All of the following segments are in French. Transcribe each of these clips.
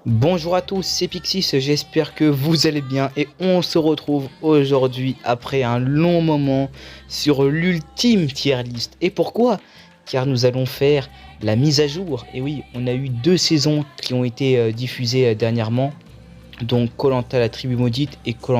Bonjour à tous, c'est Pixis, j'espère que vous allez bien et on se retrouve aujourd'hui après un long moment sur l'ultime tier list. Et pourquoi? Car nous allons faire la mise à jour. Et oui, on a eu deux saisons qui ont été diffusées dernièrement, donc koh la tribu maudite et koh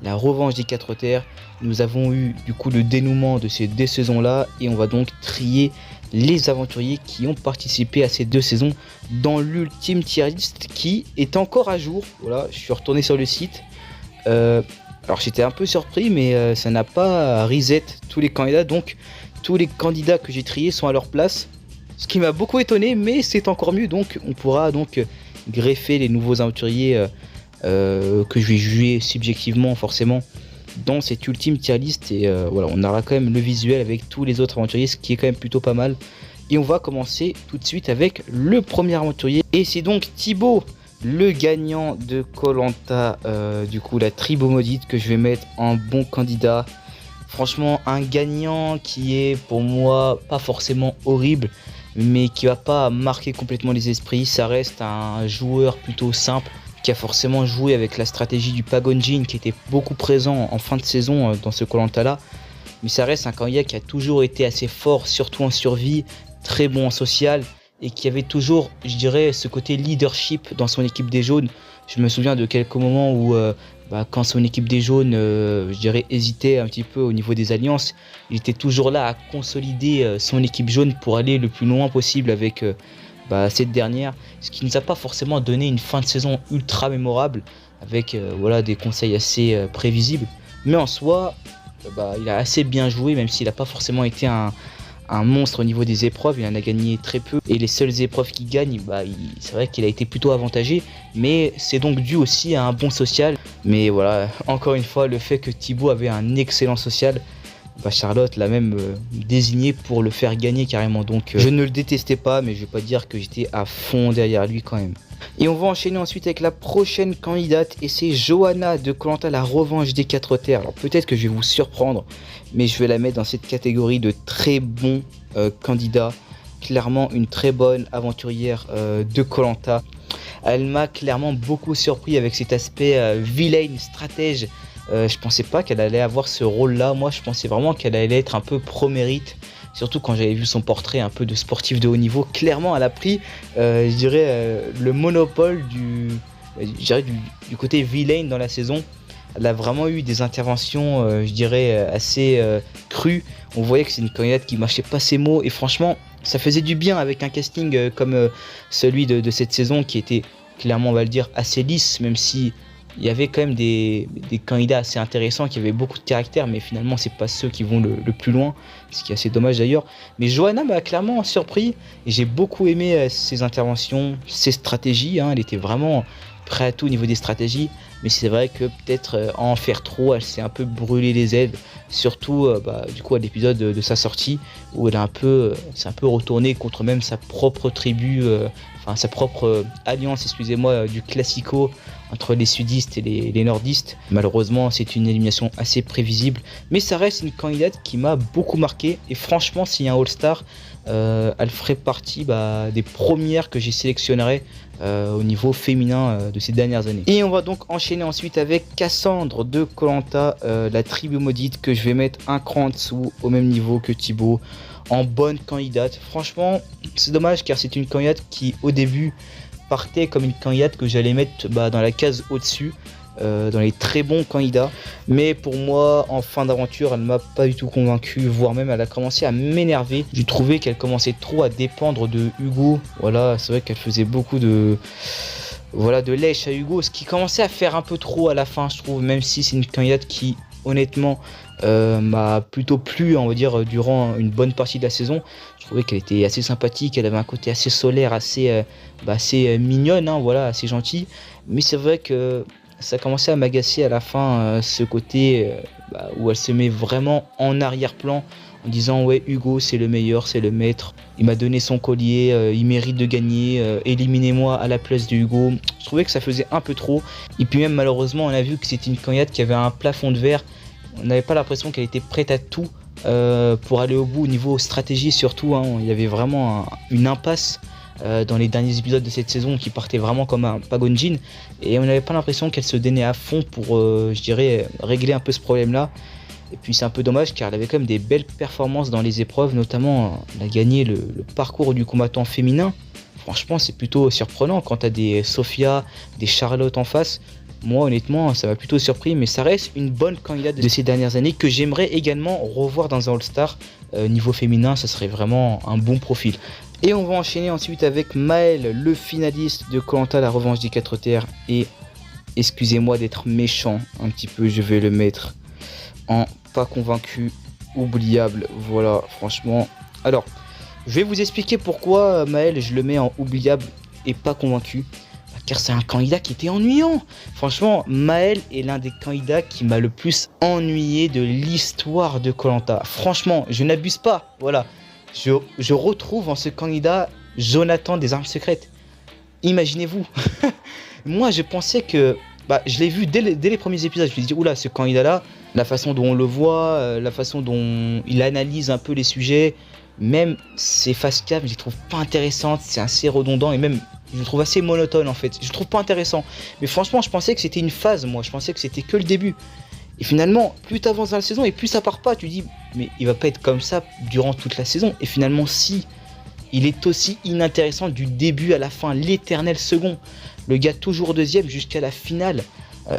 la revanche des quatre terres. Nous avons eu du coup le dénouement de ces deux saisons là et on va donc trier les aventuriers qui ont participé à ces deux saisons dans l'ultime tier list qui est encore à jour. Voilà, je suis retourné sur le site. Alors j'étais un peu surpris, mais ça n'a pas reset tous les candidats, donc tous les candidats que j'ai triés sont à leur place. Ce qui m'a beaucoup étonné, mais c'est encore mieux, donc on pourra donc greffer les nouveaux aventuriers que je vais juger subjectivement forcément dans cette ultime tier list. Et voilà, on aura quand même le visuel avec tous les autres aventuriers, ce qui est quand même plutôt pas mal. Et on va commencer tout de suite avec le premier aventurier, et c'est donc Thibaut, le gagnant de koh du coup la tribu maudite, que je vais mettre en bon candidat. Franchement, un gagnant qui est pour moi pas forcément horrible, mais qui va pas marquer complètement les esprits. Ça reste un joueur plutôt simple, qui a forcément joué avec la stratégie du Pagonjin, qui était beaucoup présent en fin de saison dans ce koh là. Mais ça reste un candidat qui a toujours été assez fort, surtout en survie, très bon en social, et qui avait toujours, je dirais, ce côté leadership dans son équipe des jaunes. Je me souviens de quelques moments où, quand son équipe des jaunes, je dirais, hésitait un petit peu au niveau des alliances, il était toujours là à consolider son équipe jaune pour aller le plus loin possible avec cette dernière, ce qui nous a pas forcément donné une fin de saison ultra mémorable avec voilà, des conseils assez prévisibles, mais en soi il a assez bien joué, même s'il n'a pas forcément été un monstre au niveau des épreuves. Il en a gagné très peu, et les seules épreuves qu'il gagne, c'est vrai qu'il a été plutôt avantagé, mais c'est donc dû aussi à un bon social. Mais voilà, encore une fois, le fait que Thibaut avait un excellent social, Charlotte l'a même désigné pour le faire gagner carrément. Donc je ne le détestais pas, mais je vais pas dire que j'étais à fond derrière lui quand même. Et on va enchaîner ensuite avec la prochaine candidate, et c'est Johanna de koh la revanche des quatre terres. Alors peut-être que je vais vous surprendre, mais je vais la mettre dans cette catégorie de très bons candidats. Clairement une très bonne aventurière de koh. Elle m'a clairement beaucoup surpris avec cet aspect vilain, stratège. Je pensais pas qu'elle allait avoir ce rôle là. Moi je pensais vraiment qu'elle allait être un peu pro-mérite, surtout quand j'avais vu son portrait un peu de sportif de haut niveau. Clairement elle a pris je dirais le monopole du côté vilain dans la saison. Elle a vraiment eu des interventions je dirais assez crues. On voyait que c'est une candidate qui mâchait pas ses mots, et franchement ça faisait du bien avec un casting comme celui de cette saison, qui était clairement, on va le dire, assez lisse, même si il y avait quand même des candidats assez intéressants qui avaient beaucoup de caractère, mais finalement c'est pas ceux qui vont le plus loin, ce qui est assez dommage d'ailleurs. Mais Johanna m'a clairement surpris, et j'ai beaucoup aimé ses interventions, ses stratégies, hein. Elle était vraiment prête à tout au niveau des stratégies, mais c'est vrai que peut-être en faire trop, elle s'est un peu brûlé les ailes, surtout du coup à l'épisode de sa sortie, où elle s'est un peu retournée contre même sa propre tribu, enfin sa propre alliance, excusez-moi, du classico entre les sudistes et les nordistes. Malheureusement c'est une élimination assez prévisible, mais ça reste une candidate qui m'a beaucoup marqué, et franchement s'il y a un All-Star, elle ferait partie des premières que j'ai sélectionnerais au niveau féminin de ces dernières années. Et on va donc enchaîner ensuite avec Cassandre de koh la tribu maudite, que je vais mettre un cran en dessous, au même niveau que Thibaut, en bonne candidate. Franchement c'est dommage, car c'est une candidate qui au début partait comme une candidate que j'allais mettre dans la case au-dessus, dans les très bons candidats, mais pour moi en fin d'aventure elle m'a pas du tout convaincu, voire même elle a commencé à m'énerver. J'ai trouvé qu'elle commençait trop à dépendre de Hugo. Voilà, c'est vrai qu'elle faisait beaucoup de lèche à Hugo, ce qui commençait à faire un peu trop à la fin, je trouve, même si c'est une candidate qui honnêtement m'a plutôt plu, on va dire, durant une bonne partie de la saison. Je trouvais qu'elle était assez sympathique, elle avait un côté assez solaire, assez mignonne, hein, voilà, assez gentil. Mais c'est vrai que ça commençait à m'agacer à la fin, ce côté où elle se met vraiment en arrière-plan en disant ouais, Hugo c'est le meilleur, c'est le maître, il m'a donné son collier, il mérite de gagner, éliminez-moi à la place de Hugo. Je trouvais que ça faisait un peu trop, et puis même malheureusement on a vu que c'était une candidate qui avait un plafond de verre. On n'avait pas l'impression qu'elle était prête à tout pour aller au bout au niveau stratégie surtout, hein. Il y avait vraiment une impasse dans les derniers épisodes de cette saison qui partait vraiment comme un Pagonjin et on n'avait pas l'impression qu'elle se donnait à fond pour, je dirais, régler un peu ce problème-là. Et puis c'est un peu dommage car elle avait quand même des belles performances dans les épreuves, notamment elle a gagné le parcours du combattant féminin. Franchement, c'est plutôt surprenant quand tu as des Sophia, des Charlotte en face. Moi, honnêtement, ça m'a plutôt surpris, mais ça reste une bonne candidate de ces dernières années que j'aimerais également revoir dans un All-Star. Niveau féminin, ça serait vraiment un bon profil. Et on va enchaîner ensuite avec Maël, le finaliste de Koh-Lanta, la revanche des 4 terres. Et excusez-moi d'être méchant un petit peu, je vais le mettre en pas convaincu, oubliable. Voilà, franchement. Alors, je vais vous expliquer pourquoi Maël, je le mets en oubliable et pas convaincu. Car c'est un candidat qui était ennuyant. Franchement, Maël est l'un des candidats qui m'a le plus ennuyé de l'histoire de Koh-Lanta. Franchement, je n'abuse pas. Voilà. Je retrouve en ce candidat Jonathan des armes secrètes. Imaginez-vous. Moi, je pensais que... je l'ai vu dès les premiers épisodes. Je me suis dit, oula, ce candidat-là, la façon dont on le voit, la façon dont il analyse un peu les sujets, même ses face cam, je les trouve pas intéressantes. C'est assez redondant et même... je le trouve assez monotone en fait, je le trouve pas intéressant. Mais franchement, je pensais que c'était une phase, moi, je pensais que c'était que le début. Et finalement, plus t'avances dans la saison et plus ça part pas, tu dis, mais il va pas être comme ça durant toute la saison. Et finalement, si, il est aussi inintéressant du début à la fin, l'éternel second. Le gars toujours deuxième jusqu'à la finale.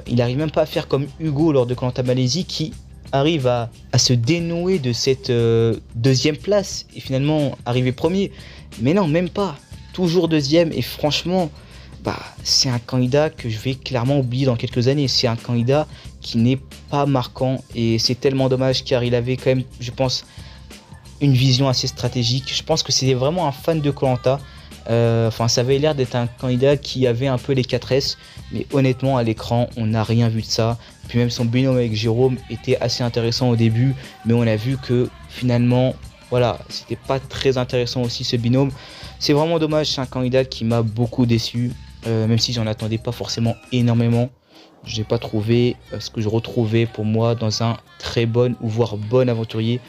Il arrive même pas à faire comme Hugo lors de Koh-Lanta Malaisie qui arrive à se dénouer de cette deuxième place et finalement arriver premier. Mais non, même pas. Toujours deuxième et franchement, c'est un candidat que je vais clairement oublier dans quelques années. C'est un candidat qui n'est pas marquant et c'est tellement dommage car il avait quand même, je pense, une vision assez stratégique. Je pense que c'était vraiment un fan de Koh-Lanta. Ça avait l'air d'être un candidat qui avait un peu les 4S, mais honnêtement à l'écran on n'a rien vu de ça. Puis même son binôme avec Jérôme était assez intéressant au début, mais on a vu que finalement, voilà, c'était pas très intéressant aussi ce binôme. C'est vraiment dommage, c'est un candidat qui m'a beaucoup déçu, même si j'en attendais pas forcément énormément. Je n'ai pas trouvé ce que je retrouvais pour moi dans un très bon ou voire bon aventurier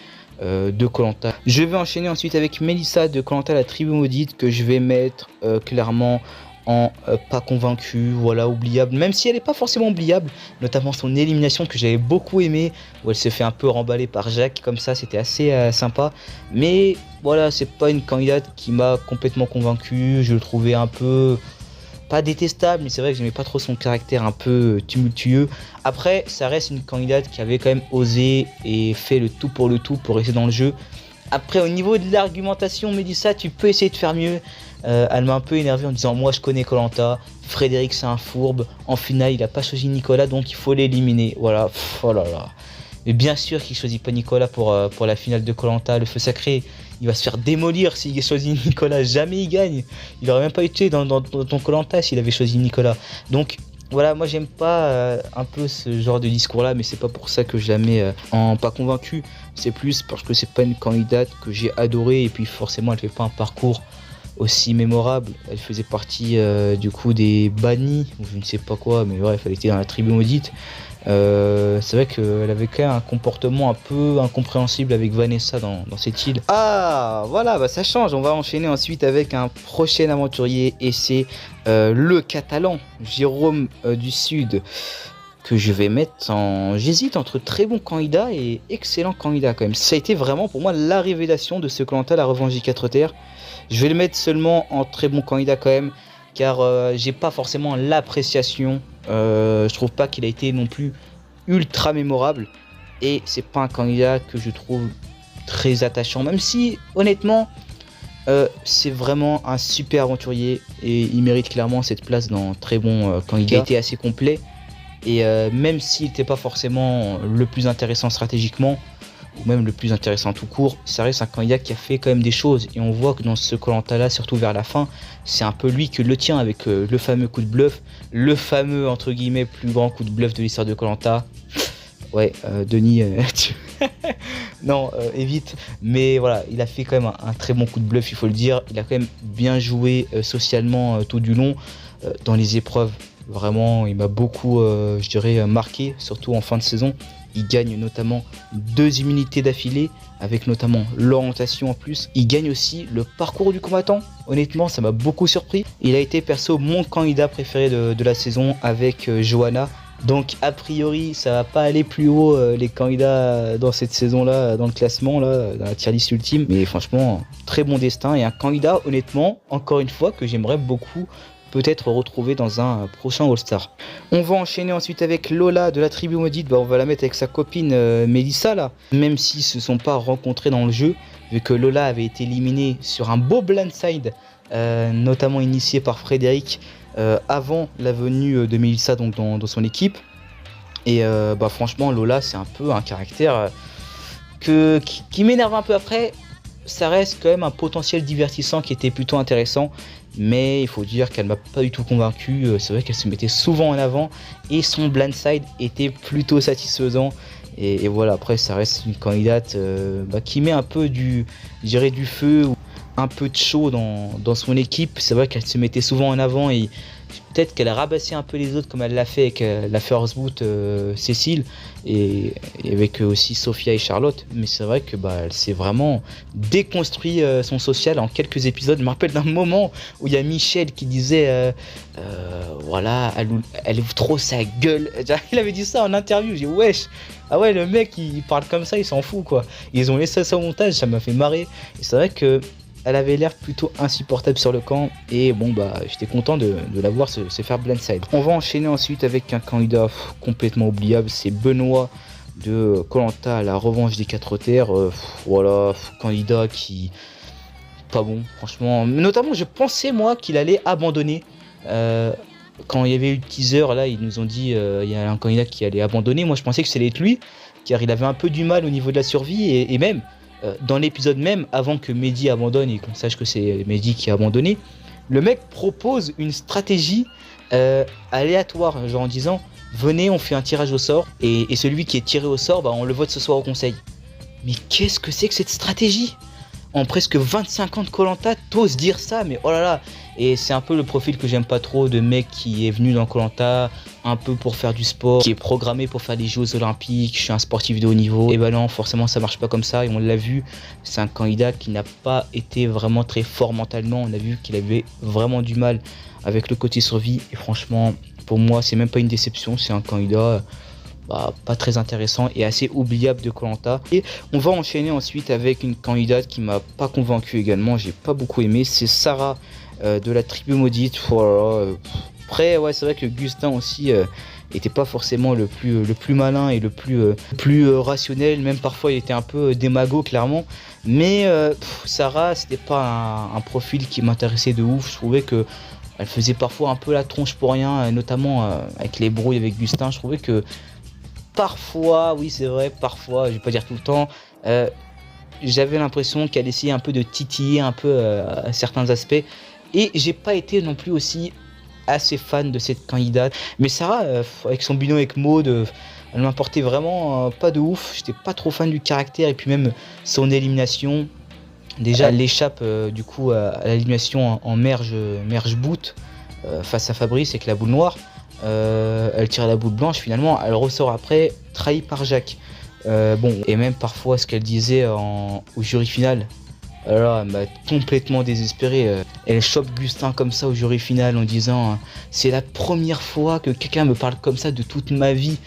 de Koh-Lanta. Je vais enchaîner ensuite avec Mélissa de Koh-Lanta la tribu maudite que je vais mettre clairement en pas convaincu, voilà, oubliable, même si elle n'est pas forcément oubliable, notamment son élimination que j'avais beaucoup aimé, où elle se fait un peu remballer par Jacques, comme ça, c'était assez sympa, mais voilà, c'est pas une candidate qui m'a complètement convaincu, je le trouvais un peu, pas détestable, mais c'est vrai que j'aimais pas trop son caractère un peu tumultueux. Après, ça reste une candidate qui avait quand même osé et fait le tout pour rester dans le jeu. Après, au niveau de l'argumentation, Mélissa, tu peux essayer de faire mieux. Elle m'a un peu énervé en disant moi je connais Koh-Lanta, Frédéric c'est un fourbe, en finale il a pas choisi Nicolas donc il faut l'éliminer. Voilà, oh là là. Mais bien sûr qu'il choisit pas Nicolas pour la finale de Koh-Lanta, le feu sacré. Il va se faire démolir s'il choisit Nicolas, jamais il gagne. Il aurait même pas été dans ton Koh-Lanta s'il avait choisi Nicolas. Donc voilà, moi j'aime pas un peu ce genre de discours là, mais c'est pas pour ça que je la mets en pas convaincu. C'est plus parce que c'est pas une candidate que j'ai adorée et puis forcément elle fait pas un parcours aussi mémorable. Elle faisait partie du coup des bannis, ou je ne sais pas quoi, mais bref, elle était dans la tribu maudite. C'est vrai qu'elle avait quand même un comportement un peu incompréhensible avec Vanessa dans cette île. Ah voilà, ça change, on va enchaîner ensuite avec un prochain aventurier et c'est le Catalan, Jérôme du Sud, que je vais mettre en... J'hésite entre très bon candidat et excellent candidat quand même. Ça a été vraiment pour moi la révélation de ce Koh-Lanta, la revanche des 4 terres. Je vais le mettre seulement en très bon candidat quand même, car j'ai pas forcément l'appréciation. Je trouve pas qu'il a été non plus ultra mémorable. Et c'est pas un candidat que je trouve très attachant, même si honnêtement c'est vraiment un super aventurier et il mérite clairement cette place dans très bon candidat. Il a été assez complet et même s'il n'était pas forcément le plus intéressant stratégiquement, ou même le plus intéressant tout court, ça reste un candidat qui a fait quand même des choses et on voit que dans ce Koh-Lanta là, surtout vers la fin, c'est un peu lui qui le tient avec le fameux coup de bluff, le fameux entre guillemets plus grand coup de bluff de l'histoire de Koh-Lanta. Ouais, Denis, non, évite, mais voilà, il a fait quand même un très bon coup de bluff, il faut le dire. Il a quand même bien joué socialement tout du long. dans les épreuves. Vraiment, il m'a beaucoup, je dirais, marqué, surtout en fin de saison. Il gagne notamment 2 immunités d'affilée, avec notamment l'orientation en plus. Il gagne aussi le parcours du combattant. Honnêtement, ça m'a beaucoup surpris. Il a été perso mon candidat préféré de la saison avec Johanna. Donc a priori, ça va pas aller plus haut les candidats dans cette saison-là, dans le classement, là, dans la tier list ultime. Mais franchement, très bon destin et un candidat, honnêtement, encore une fois, que j'aimerais beaucoup peut-être retrouver dans un prochain All-Star. On va enchaîner ensuite avec Lola de la tribu maudite. On va la mettre avec sa copine Mélissa là. Même s'ils se sont pas rencontrés dans le jeu, vu que Lola avait été éliminée sur un beau blindside, notamment initié par Frédéric, avant la venue de Mélissa donc dans son équipe. Et franchement, Lola, c'est un peu un caractère qui m'énerve un peu. Après, ça reste quand même un potentiel divertissant qui était plutôt intéressant. Mais il faut dire qu'elle m'a pas du tout convaincu. C'est vrai qu'elle se mettait souvent en avant et son blindside était plutôt satisfaisant. Et voilà, après ça reste une candidate qui met un peu du feu, ou un peu de chaud dans son équipe. C'est vrai qu'elle se mettait souvent en avant et peut-être qu'elle a rabaissé un peu les autres comme elle l'a fait avec la first boot Cécile et avec aussi Sophia et Charlotte. Mais c'est vrai que elle s'est vraiment déconstruit son social en quelques épisodes. Je me rappelle d'un moment où il y a Michel qui disait voilà, elle ouvre trop sa gueule. Il avait dit ça en interview. J'ai dit wesh, ah ouais, le mec il parle comme ça, il s'en fout quoi. Ils ont laissé ça au montage, ça m'a fait marrer. Et c'est vrai que elle avait l'air plutôt insupportable sur le camp et j'étais content de la voir se faire blindside. On va enchaîner ensuite avec un candidat complètement oubliable, c'est Benoît de Koh-Lanta, la revanche des 4 terres. Voilà, candidat qui pas bon franchement. Notamment je pensais moi qu'il allait abandonner. Quand il y avait eu le teaser là, ils nous ont dit il y a un candidat qui allait abandonner. Moi je pensais que c'était lui car il avait un peu du mal au niveau de la survie et même dans l'épisode même, avant que Mehdi abandonne et qu'on sache que c'est Mehdi qui a abandonné, le mec propose une stratégie aléatoire, genre en disant venez, on fait un tirage au sort et celui qui est tiré au sort, on le vote ce soir au conseil. Mais qu'est-ce que c'est que cette stratégie ? En presque 25 ans de Koh-Lanta, t'oses dire ça, mais oh là là. Et c'est un peu le profil que j'aime pas trop, de mec qui est venu dans Koh-Lanta un peu pour faire du sport, qui est programmé pour faire des Jeux Olympiques, je suis un sportif de haut niveau. Et non, forcément ça marche pas comme ça, et on l'a vu, c'est un candidat qui n'a pas été vraiment très fort mentalement, on a vu qu'il avait vraiment du mal avec le côté survie, et franchement, pour moi, c'est même pas une déception, c'est un candidat pas très intéressant et assez oubliable de Koh-Lanta. Et on va enchaîner ensuite avec une candidate qui m'a pas convaincu également, j'ai pas beaucoup aimé, c'est Sarah de la tribu maudite. Voilà. Après ouais, c'est vrai que Gustin aussi était pas forcément le plus malin et le plus rationnel, même parfois il était un peu démago clairement, mais Sarah c'était pas un profil qui m'intéressait de ouf. Je trouvais que elle faisait parfois un peu la tronche pour rien, notamment avec les brouilles avec Gustin. Je trouvais que parfois, oui c'est vrai, parfois, je vais pas dire tout le temps, j'avais l'impression qu'elle essayait un peu de titiller un peu à certains aspects, et j'ai pas été non plus aussi assez fan de cette candidate. Mais Sarah, avec son binôme avec Maud, elle m'importait vraiment pas de ouf, j'étais pas trop fan du caractère, et puis même son élimination, déjà elle échappe du coup à l'élimination en merge boot face à Fabrice avec la boule noire. Elle tire la boule blanche, finalement elle ressort après trahie par Jacques. Et même parfois ce qu'elle disait au jury final, alors elle m'a complètement désespéré. Elle chope Gustin comme ça au jury final en disant c'est la première fois que quelqu'un me parle comme ça de toute ma vie.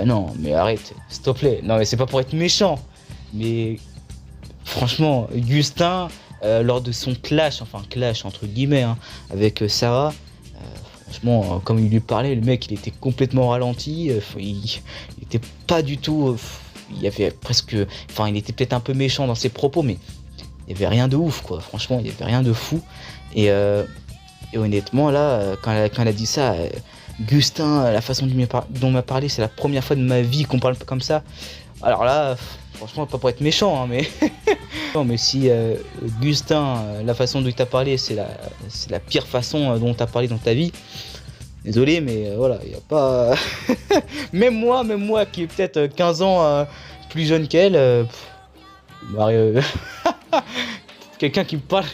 Non mais arrête, s'il te plaît. Non mais c'est pas pour être méchant, mais franchement Gustin lors de son clash entre guillemets avec Sarah, franchement, comme il lui parlait, le mec il était complètement ralenti, il était pas du tout, il y avait presque, il était peut-être un peu méchant dans ses propos, mais il y avait rien de ouf quoi, franchement il y avait rien de fou, et honnêtement là, quand elle a dit ça, Gustin, la façon dont il m'a parlé, c'est la première fois de ma vie qu'on parle comme ça, alors là, franchement pas pour être méchant, mais non mais si Gustin, la façon dont il t'a parlé, c'est la pire façon dont t'as parlé dans ta vie. Désolé, mais voilà, il y a pas. même moi qui est peut-être 15 ans plus jeune qu'elle, quelqu'un qui me parle,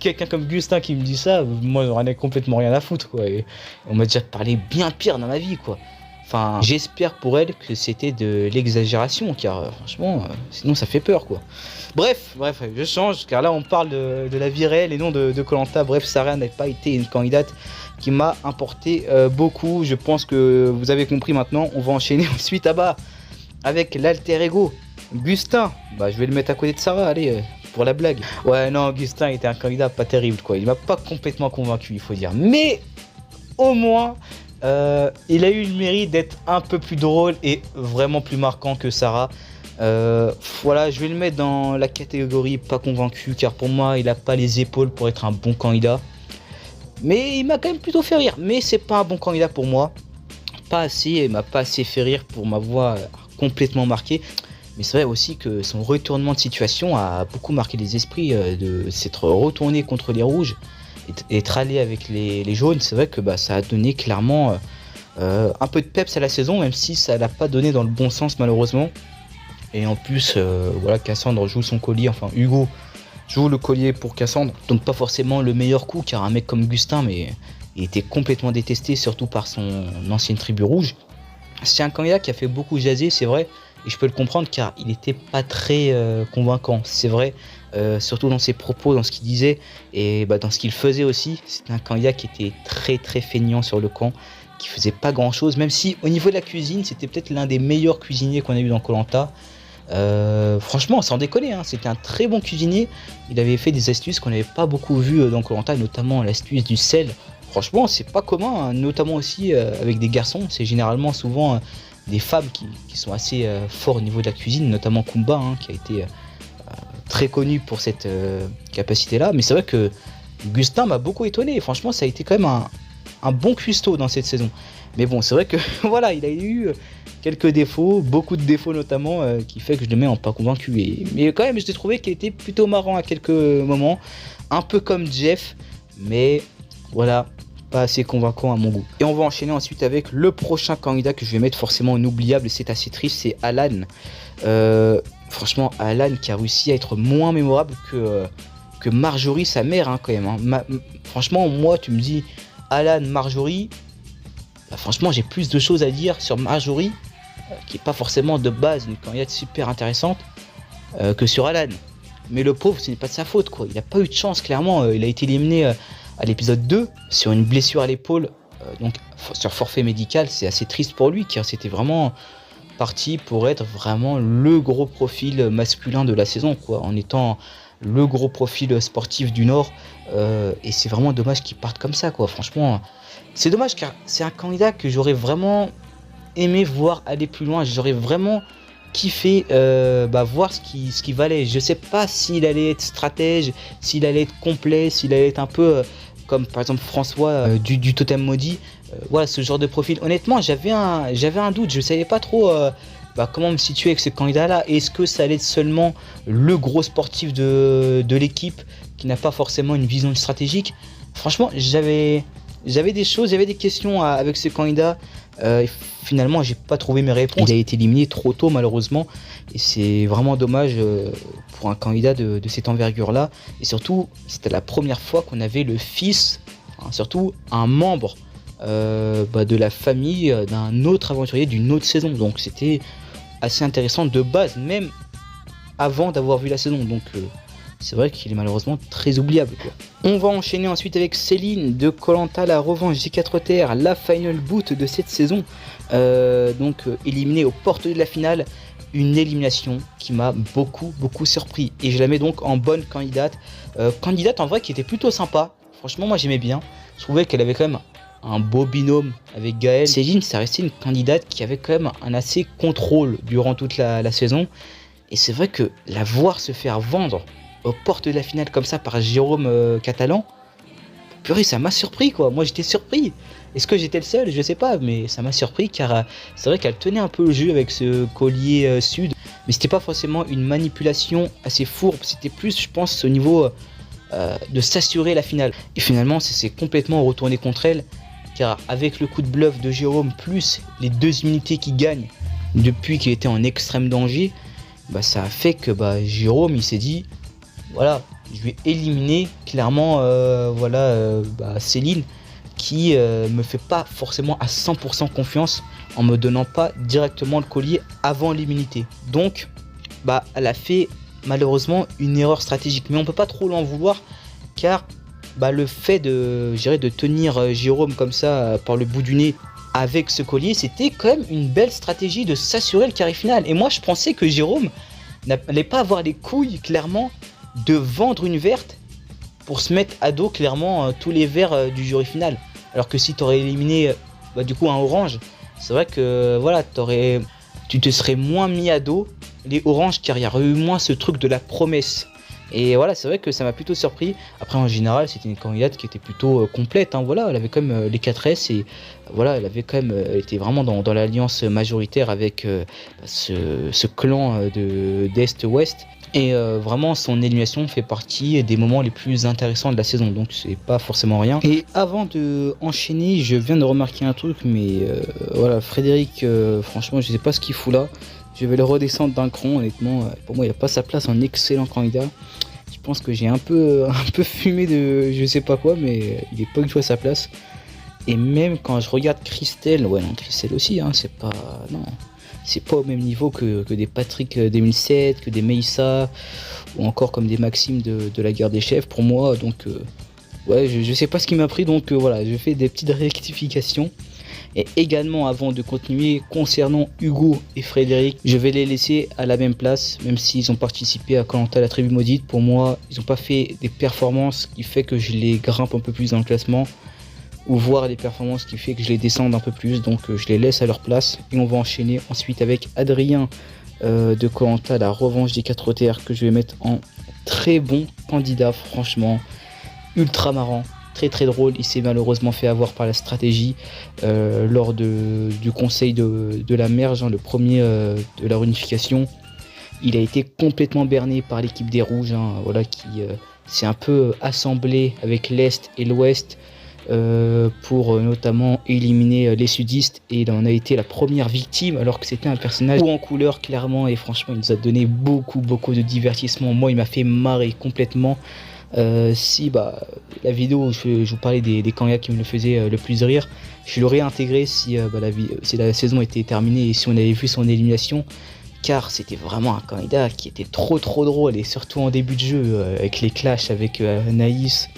quelqu'un comme Gustin qui me dit ça, moi j'en ai complètement rien à foutre quoi. Et on m'a déjà parlé bien pire dans ma vie quoi. Enfin, j'espère pour elle que c'était de l'exagération, car franchement, sinon ça fait peur quoi. Bref, je change, car là on parle de la vie réelle et non de Koh Lanta. Bref, Sarah n'a pas été une candidate qui m'a apporté beaucoup. Je pense que vous avez compris maintenant. On va enchaîner ensuite avec l'alter ego. Gustin, bah je vais le mettre à côté de Sarah, allez, pour la blague. Ouais, non, Gustin était un candidat pas terrible quoi. Il m'a pas complètement convaincu, il faut dire. Mais au moins. Il a eu le mérite d'être un peu plus drôle et vraiment plus marquant que Sarah. Voilà, je vais le mettre dans la catégorie pas convaincu, car pour moi il a pas les épaules pour être un bon candidat. Mais il m'a quand même plutôt fait rire. Mais c'est pas un bon candidat pour moi. Pas assez, il m'a pas assez fait rire pour m'avoir complètement marqué. Mais c'est vrai aussi que son retournement de situation a beaucoup marqué les esprits, de s'être retourné contre les rouges. Être allé avec les jaunes, c'est vrai que ça a donné clairement un peu de peps à la saison, même si ça l'a pas donné dans le bon sens malheureusement. Et en plus, voilà, Cassandre joue son collier, enfin Hugo joue le collier pour Cassandre, donc pas forcément le meilleur coup, car un mec comme Gustin, mais il était complètement détesté, surtout par son ancienne tribu rouge. C'est un candidat qui a fait beaucoup jaser, c'est vrai, et je peux le comprendre car il était pas très convaincant, c'est vrai. Surtout dans ses propos, dans ce qu'il disait et dans ce qu'il faisait aussi. C'était un candidat qui était très très feignant sur le camp, qui faisait pas grand chose, même si au niveau de la cuisine c'était peut-être l'un des meilleurs cuisiniers qu'on a eu dans Koh Lanta. Franchement, sans déconner, hein, c'était un très bon cuisinier. Il avait fait des astuces qu'on n'avait pas beaucoup vues dans Koh Lanta, notamment l'astuce du sel. Franchement, c'est pas commun, hein, notamment aussi avec des garçons. C'est généralement souvent des femmes qui sont assez forts au niveau de la cuisine, notamment Kumba, hein, qui a été très connu pour cette capacité là, mais c'est vrai que Gustin m'a beaucoup étonné. Franchement, ça a été quand même un bon cuistot dans cette saison. Mais bon, c'est vrai que voilà, il a eu quelques défauts, beaucoup de défauts notamment, qui fait que je le mets en pas convaincu. Mais quand même, je l'ai trouvé qu'il était plutôt marrant à quelques moments, un peu comme Jeff, mais voilà, pas assez convaincant à mon goût. Et on va enchaîner ensuite avec le prochain candidat que je vais mettre forcément inoubliable, c'est assez triste, c'est Alan. Franchement, Alan qui a réussi à être moins mémorable que Marjorie, sa mère, hein, quand même. Hein. Franchement, moi, tu me dis Alan, Marjorie, franchement, j'ai plus de choses à dire sur Marjorie, qui est pas forcément de base une candidate super intéressante, que sur Alan. Mais le pauvre, ce n'est pas de sa faute, quoi. Il n'a pas eu de chance, clairement. Il a été éliminé à l'épisode 2 sur une blessure à l'épaule, donc sur forfait médical. C'est assez triste pour lui, car c'était vraiment parti pour être vraiment le gros profil masculin de la saison, quoi, en étant le gros profil sportif du Nord, et c'est vraiment dommage qu'il parte comme ça, quoi. Franchement, c'est dommage car c'est un candidat que j'aurais vraiment aimé voir aller plus loin. J'aurais vraiment kiffé voir ce qu'il valait. Je sais pas s'il allait être stratège, s'il allait être complet, s'il allait être un peu comme par exemple François du Totem Maudit. Voilà, ce genre de profil. Honnêtement, j'avais un doute. Je savais pas trop comment me situer avec ce candidat-là. Est-ce que ça allait être seulement le gros sportif de l'équipe qui n'a pas forcément une vision stratégique? Franchement, j'avais des choses, j'avais des questions avec ce candidat. Finalement, j'ai pas trouvé mes réponses. Il a été éliminé trop tôt, malheureusement. Et c'est vraiment dommage pour un candidat de cette envergure-là. Et surtout, c'était la première fois qu'on avait le fils, surtout un membre de la famille d'un autre aventurier d'une autre saison. Donc c'était assez intéressant de base, même avant d'avoir vu la saison. Donc c'est vrai qu'il est malheureusement très oubliable, quoi. On va enchaîner ensuite avec Céline de Koh Lanta, la revanche des 4 terres, la final boot de cette saison. Éliminée aux portes de la finale. Une élimination qui m'a beaucoup surpris. Et je la mets donc en bonne candidate. Candidate en vrai qui était plutôt sympa. Franchement, moi j'aimais bien. Je trouvais qu'elle avait quand même un beau binôme avec Gaël. Céline, ça restait une candidate qui avait quand même un assez contrôle durant toute la saison. Et c'est vrai que la voir se faire vendre aux portes de la finale comme ça par Jérôme Catalan, purée, ça m'a surpris, quoi. Moi j'étais surpris. Est-ce que j'étais le seul? Je sais pas, mais ça m'a surpris car c'est vrai qu'elle tenait un peu le jeu avec ce collier sud. Mais c'était pas forcément une manipulation assez fourbe, c'était plus, je pense, au niveau de s'assurer la finale. Et finalement, ça s'est complètement retourné contre elle, car avec le coup de bluff de Jérôme, plus les 2 immunités qu'il gagne depuis qu'il était en extrême danger, ça a fait que Jérôme il s'est dit, voilà, je vais éliminer clairement Céline qui me fait pas forcément à 100% confiance en me donnant pas directement le collier avant l'immunité. Donc elle a fait malheureusement une erreur stratégique, mais on peut pas trop l'en vouloir car le fait de tenir Jérôme comme ça par le bout du nez avec ce collier, c'était quand même une belle stratégie de s'assurer le carré final. Et moi je pensais que Jérôme n'allait pas avoir les couilles clairement de vendre une verte pour se mettre à dos clairement tous les verts du jury final. Alors que si tu aurais éliminé du coup un orange, c'est vrai que voilà, tu te serais moins mis à dos les oranges car il y aurait eu moins ce truc de la promesse. Et voilà, c'est vrai que ça m'a plutôt surpris. Après en général c'était une candidate qui était plutôt complète, hein, voilà, elle avait quand même les 4S et voilà, elle avait quand même été vraiment dans l'alliance majoritaire avec ce clan d'Est-Ouest. Et vraiment son élimination fait partie des moments les plus intéressants de la saison, donc c'est pas forcément rien. Et avant de enchaîner, je viens de remarquer un truc, mais voilà, Frédéric, franchement je sais pas ce qu'il fout là. Je vais le redescendre d'un cran, honnêtement, pour moi il a pas sa place, un excellent candidat. Je pense que j'ai un peu fumé de je sais pas quoi, mais il est pas du tout à sa place. Et même quand je regarde Christelle, ouais non, Christelle aussi, hein, c'est pas au même niveau que des Patrick 2007, que des Meissa, ou encore comme des Maxime de la guerre des chefs pour moi. Donc ouais, je sais pas ce qui m'a pris, donc voilà, je fais des petites rectifications. Et également, avant de continuer, concernant Hugo et Frédéric, je vais les laisser à la même place, même s'ils ont participé à Koh-Lanta la tribu maudite. Pour moi, ils n'ont pas fait des performances qui fait que je les grimpe un peu plus dans le classement, ou voir des performances qui fait que je les descende un peu plus, donc je les laisse à leur place. Et on va enchaîner ensuite avec Adrien de Koh-Lanta, la revanche des 4 terres, que je vais mettre en très bon candidat, franchement, ultra marrant. Très très drôle, il s'est malheureusement fait avoir par la stratégie lors du conseil de la merge, hein, le premier de la réunification. Il a été complètement berné par l'équipe des rouges, hein, voilà, qui s'est un peu assemblée avec l'Est et l'Ouest pour notamment éliminer les sudistes, et il en a été la première victime alors que c'était un personnage haut en couleur clairement, et franchement il nous a donné beaucoup de divertissement. Moi il m'a fait marrer complètement. La vidéo où je vous parlais des candidats qui me le faisaient le plus rire, je l'aurais intégré si la saison était terminée et si on avait vu son élimination, car c'était vraiment un candidat qui était trop drôle, et surtout en début de jeu avec les clashs avec Naïs,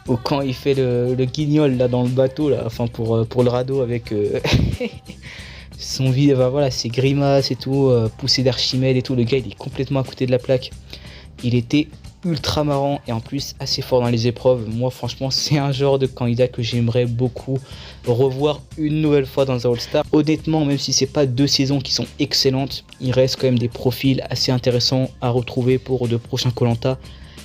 ou quand il fait le guignol là dans le bateau là, enfin pour le radeau avec son vide, ses grimaces et tout, poussé d'Archimède et tout, le gars il est complètement à côté de la plaque. Il était ultra marrant et en plus assez fort dans les épreuves. Moi franchement c'est un genre de candidat que j'aimerais beaucoup revoir une nouvelle fois dans un All-Star. Honnêtement, même si c'est pas 2 saisons qui sont excellentes, il reste quand même des profils assez intéressants à retrouver pour de prochains Koh-Lanta.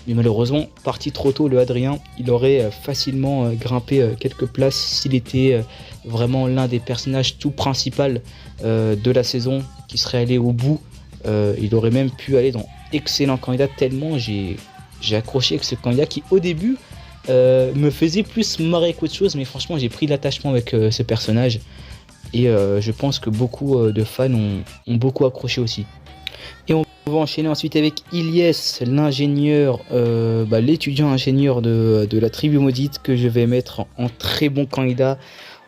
Mais malheureusement, parti trop tôt, le Adrien, il aurait facilement grimpé quelques places s'il était vraiment l'un des personnages tout principal de la saison, qui serait allé au bout. Il aurait même pu aller dans excellent candidat, tellement j'ai accroché avec ce candidat qui au début me faisait plus marrer qu'autre chose, mais franchement j'ai pris l'attachement avec ce personnage, et je pense que beaucoup de fans ont beaucoup accroché aussi. Et on va enchaîner ensuite avec Ilyes, l'ingénieur, l'étudiant ingénieur de la tribu maudite, que je vais mettre en très bon candidat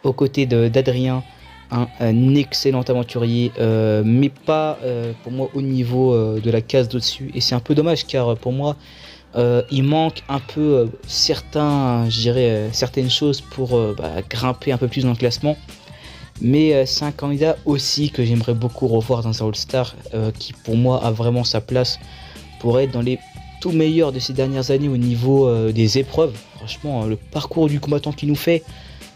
aux côtés d'Adrien. Un excellent aventurier, mais pas pour moi au niveau de la case d'au-dessus, et c'est un peu dommage car pour moi il manque un peu certaines choses pour grimper un peu plus dans le classement. Mais c'est un candidat aussi que j'aimerais beaucoup revoir dans un All-Star, qui pour moi a vraiment sa place pour être dans les tout meilleurs de ces dernières années au niveau des épreuves. Franchement, le parcours du combattant qu'il nous fait,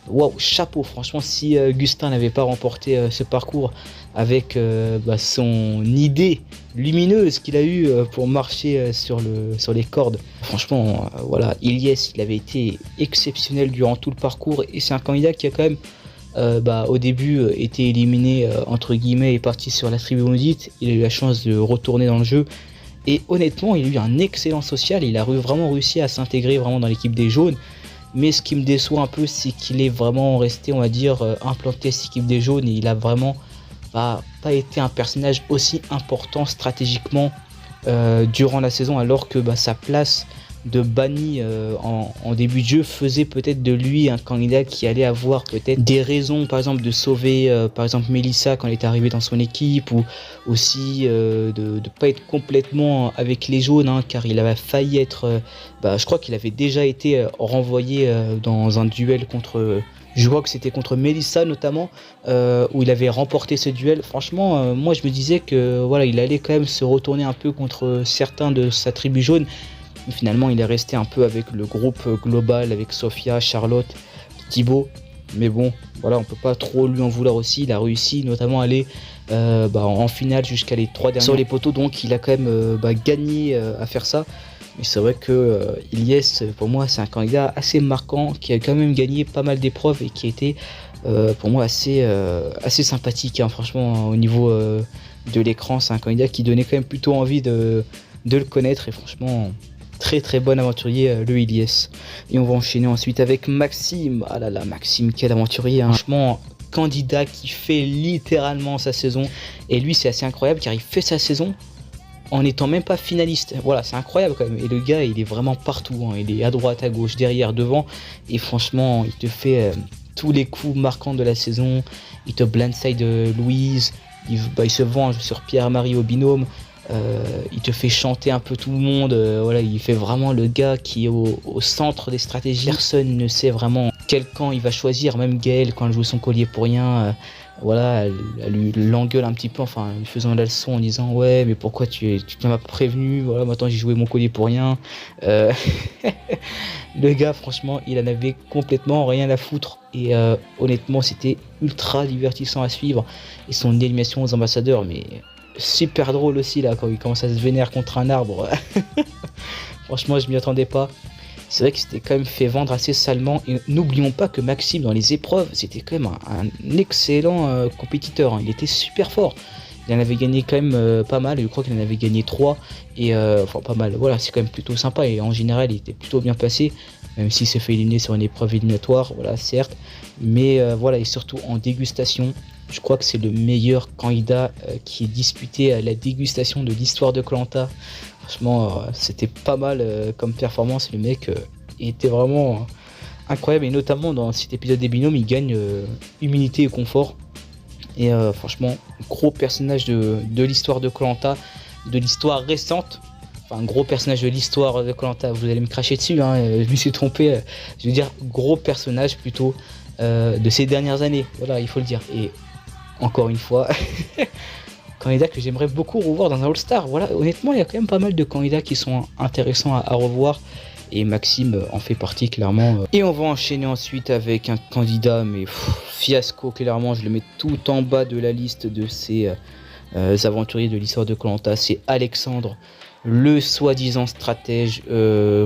waouh, chapeau. Franchement, si Gustin n'avait pas remporté ce parcours avec son idée lumineuse qu'il a eu pour marcher sur les cordes, franchement, voilà, Ilyes, il avait été exceptionnel durant tout le parcours, et c'est un candidat qui a quand même au début été éliminé entre guillemets et parti sur la tribu maudite. Il a eu la chance de retourner dans le jeu, et honnêtement il a eu un excellent social, il a vraiment réussi à s'intégrer vraiment dans l'équipe des jaunes. Mais ce qui me déçoit un peu, c'est qu'il est vraiment resté, on va dire, implanté à cette équipe des jaunes, et il a vraiment pas été un personnage aussi important stratégiquement durant la saison, alors que sa place de Bani en début de jeu faisait peut-être de lui un candidat qui allait avoir peut-être des raisons, par exemple de sauver par exemple Melissa quand elle est arrivée dans son équipe, ou aussi de ne pas être complètement avec les jaunes, hein, car il avait failli être, je crois qu'il avait déjà été renvoyé dans un duel contre... je crois que c'était contre Melissa notamment, où il avait remporté ce duel. Franchement, moi je me disais que voilà, il allait quand même se retourner un peu contre certains de sa tribu jaune. Mais finalement, il est resté un peu avec le groupe global, avec Sophia, Charlotte, Thibaut. Mais bon, voilà, on peut pas trop lui en vouloir aussi. Il a réussi notamment à aller en finale jusqu'à les 3 derniers sur les poteaux, donc il a quand même gagné à faire ça. Mais c'est vrai que Ilyes, pour moi, c'est un candidat assez marquant, qui a quand même gagné pas mal d'épreuves et qui a été pour moi assez sympathique, hein. Franchement, au niveau de l'écran, c'est un candidat qui donnait quand même plutôt envie de le connaître. Et franchement, très très bon aventurier, le Ilyes. Et on va enchaîner ensuite avec Maxime. Ah là là, Maxime, quel aventurier, hein. Franchement, candidat qui fait littéralement sa saison. Et lui, c'est assez incroyable car il fait sa saison en n'étant même pas finaliste. Voilà, c'est incroyable quand même. Et le gars, il est vraiment partout, hein. Il est à droite, à gauche, derrière, devant. Et franchement, il te fait tous les coups marquants de la saison. Il te blindside Louise. Il se venge sur Pierre-Marie au binôme. Il te fait chanter un peu tout le monde. Voilà, il fait vraiment le gars qui est au centre des stratégies. Personne ne sait vraiment quel camp il va choisir. Même Gaël, quand elle joue son collier pour rien, voilà, elle l'engueule un petit peu, enfin, lui faisant la leçon en disant ouais, mais pourquoi tu m'as pas prévenu, voilà, maintenant j'ai joué mon collier pour rien. Le gars, franchement, il en avait complètement rien à foutre. Et honnêtement, c'était ultra divertissant à suivre. Et son élimination aux ambassadeurs, mais super drôle aussi là, quand il commence à se vénère contre un arbre. Franchement, je m'y attendais pas. C'est vrai qu'il s'était quand même fait vendre assez salement. Et n'oublions pas que Maxime, dans les épreuves, c'était quand même un excellent compétiteur, hein. Il était super fort. Il en avait gagné quand même pas mal. Je crois qu'il en avait gagné 3. Et enfin, pas mal. Voilà, c'est quand même plutôt sympa. Et en général, il était plutôt bien placé. Même s'il s'est fait éliminer sur une épreuve éliminatoire. Voilà, certes. Mais voilà, et surtout en dégustation. Je crois que c'est le meilleur candidat qui est disputé à la dégustation de l'histoire de Koh-Lanta. Franchement, c'était pas mal comme performance. Le mec était vraiment incroyable. Et notamment dans cet épisode des binômes, il gagne humilité et confort. Et franchement, gros personnage de l'histoire de Koh-Lanta, de l'histoire récente. Enfin, gros personnage de l'histoire de Koh-Lanta. Vous allez me cracher dessus, hein, je me suis trompé. Je veux dire, gros personnage plutôt de ces dernières années. Voilà, il faut le dire. Et encore une fois, candidat que j'aimerais beaucoup revoir dans un All-Star. Voilà, honnêtement, il y a quand même pas mal de candidats qui sont intéressants à revoir. Et Maxime en fait partie, clairement. Et on va enchaîner ensuite avec un candidat, mais fiasco, clairement. Je le mets tout en bas de la liste de ces aventuriers de l'histoire de Koh-Lanta. C'est Alexandre, le soi-disant stratège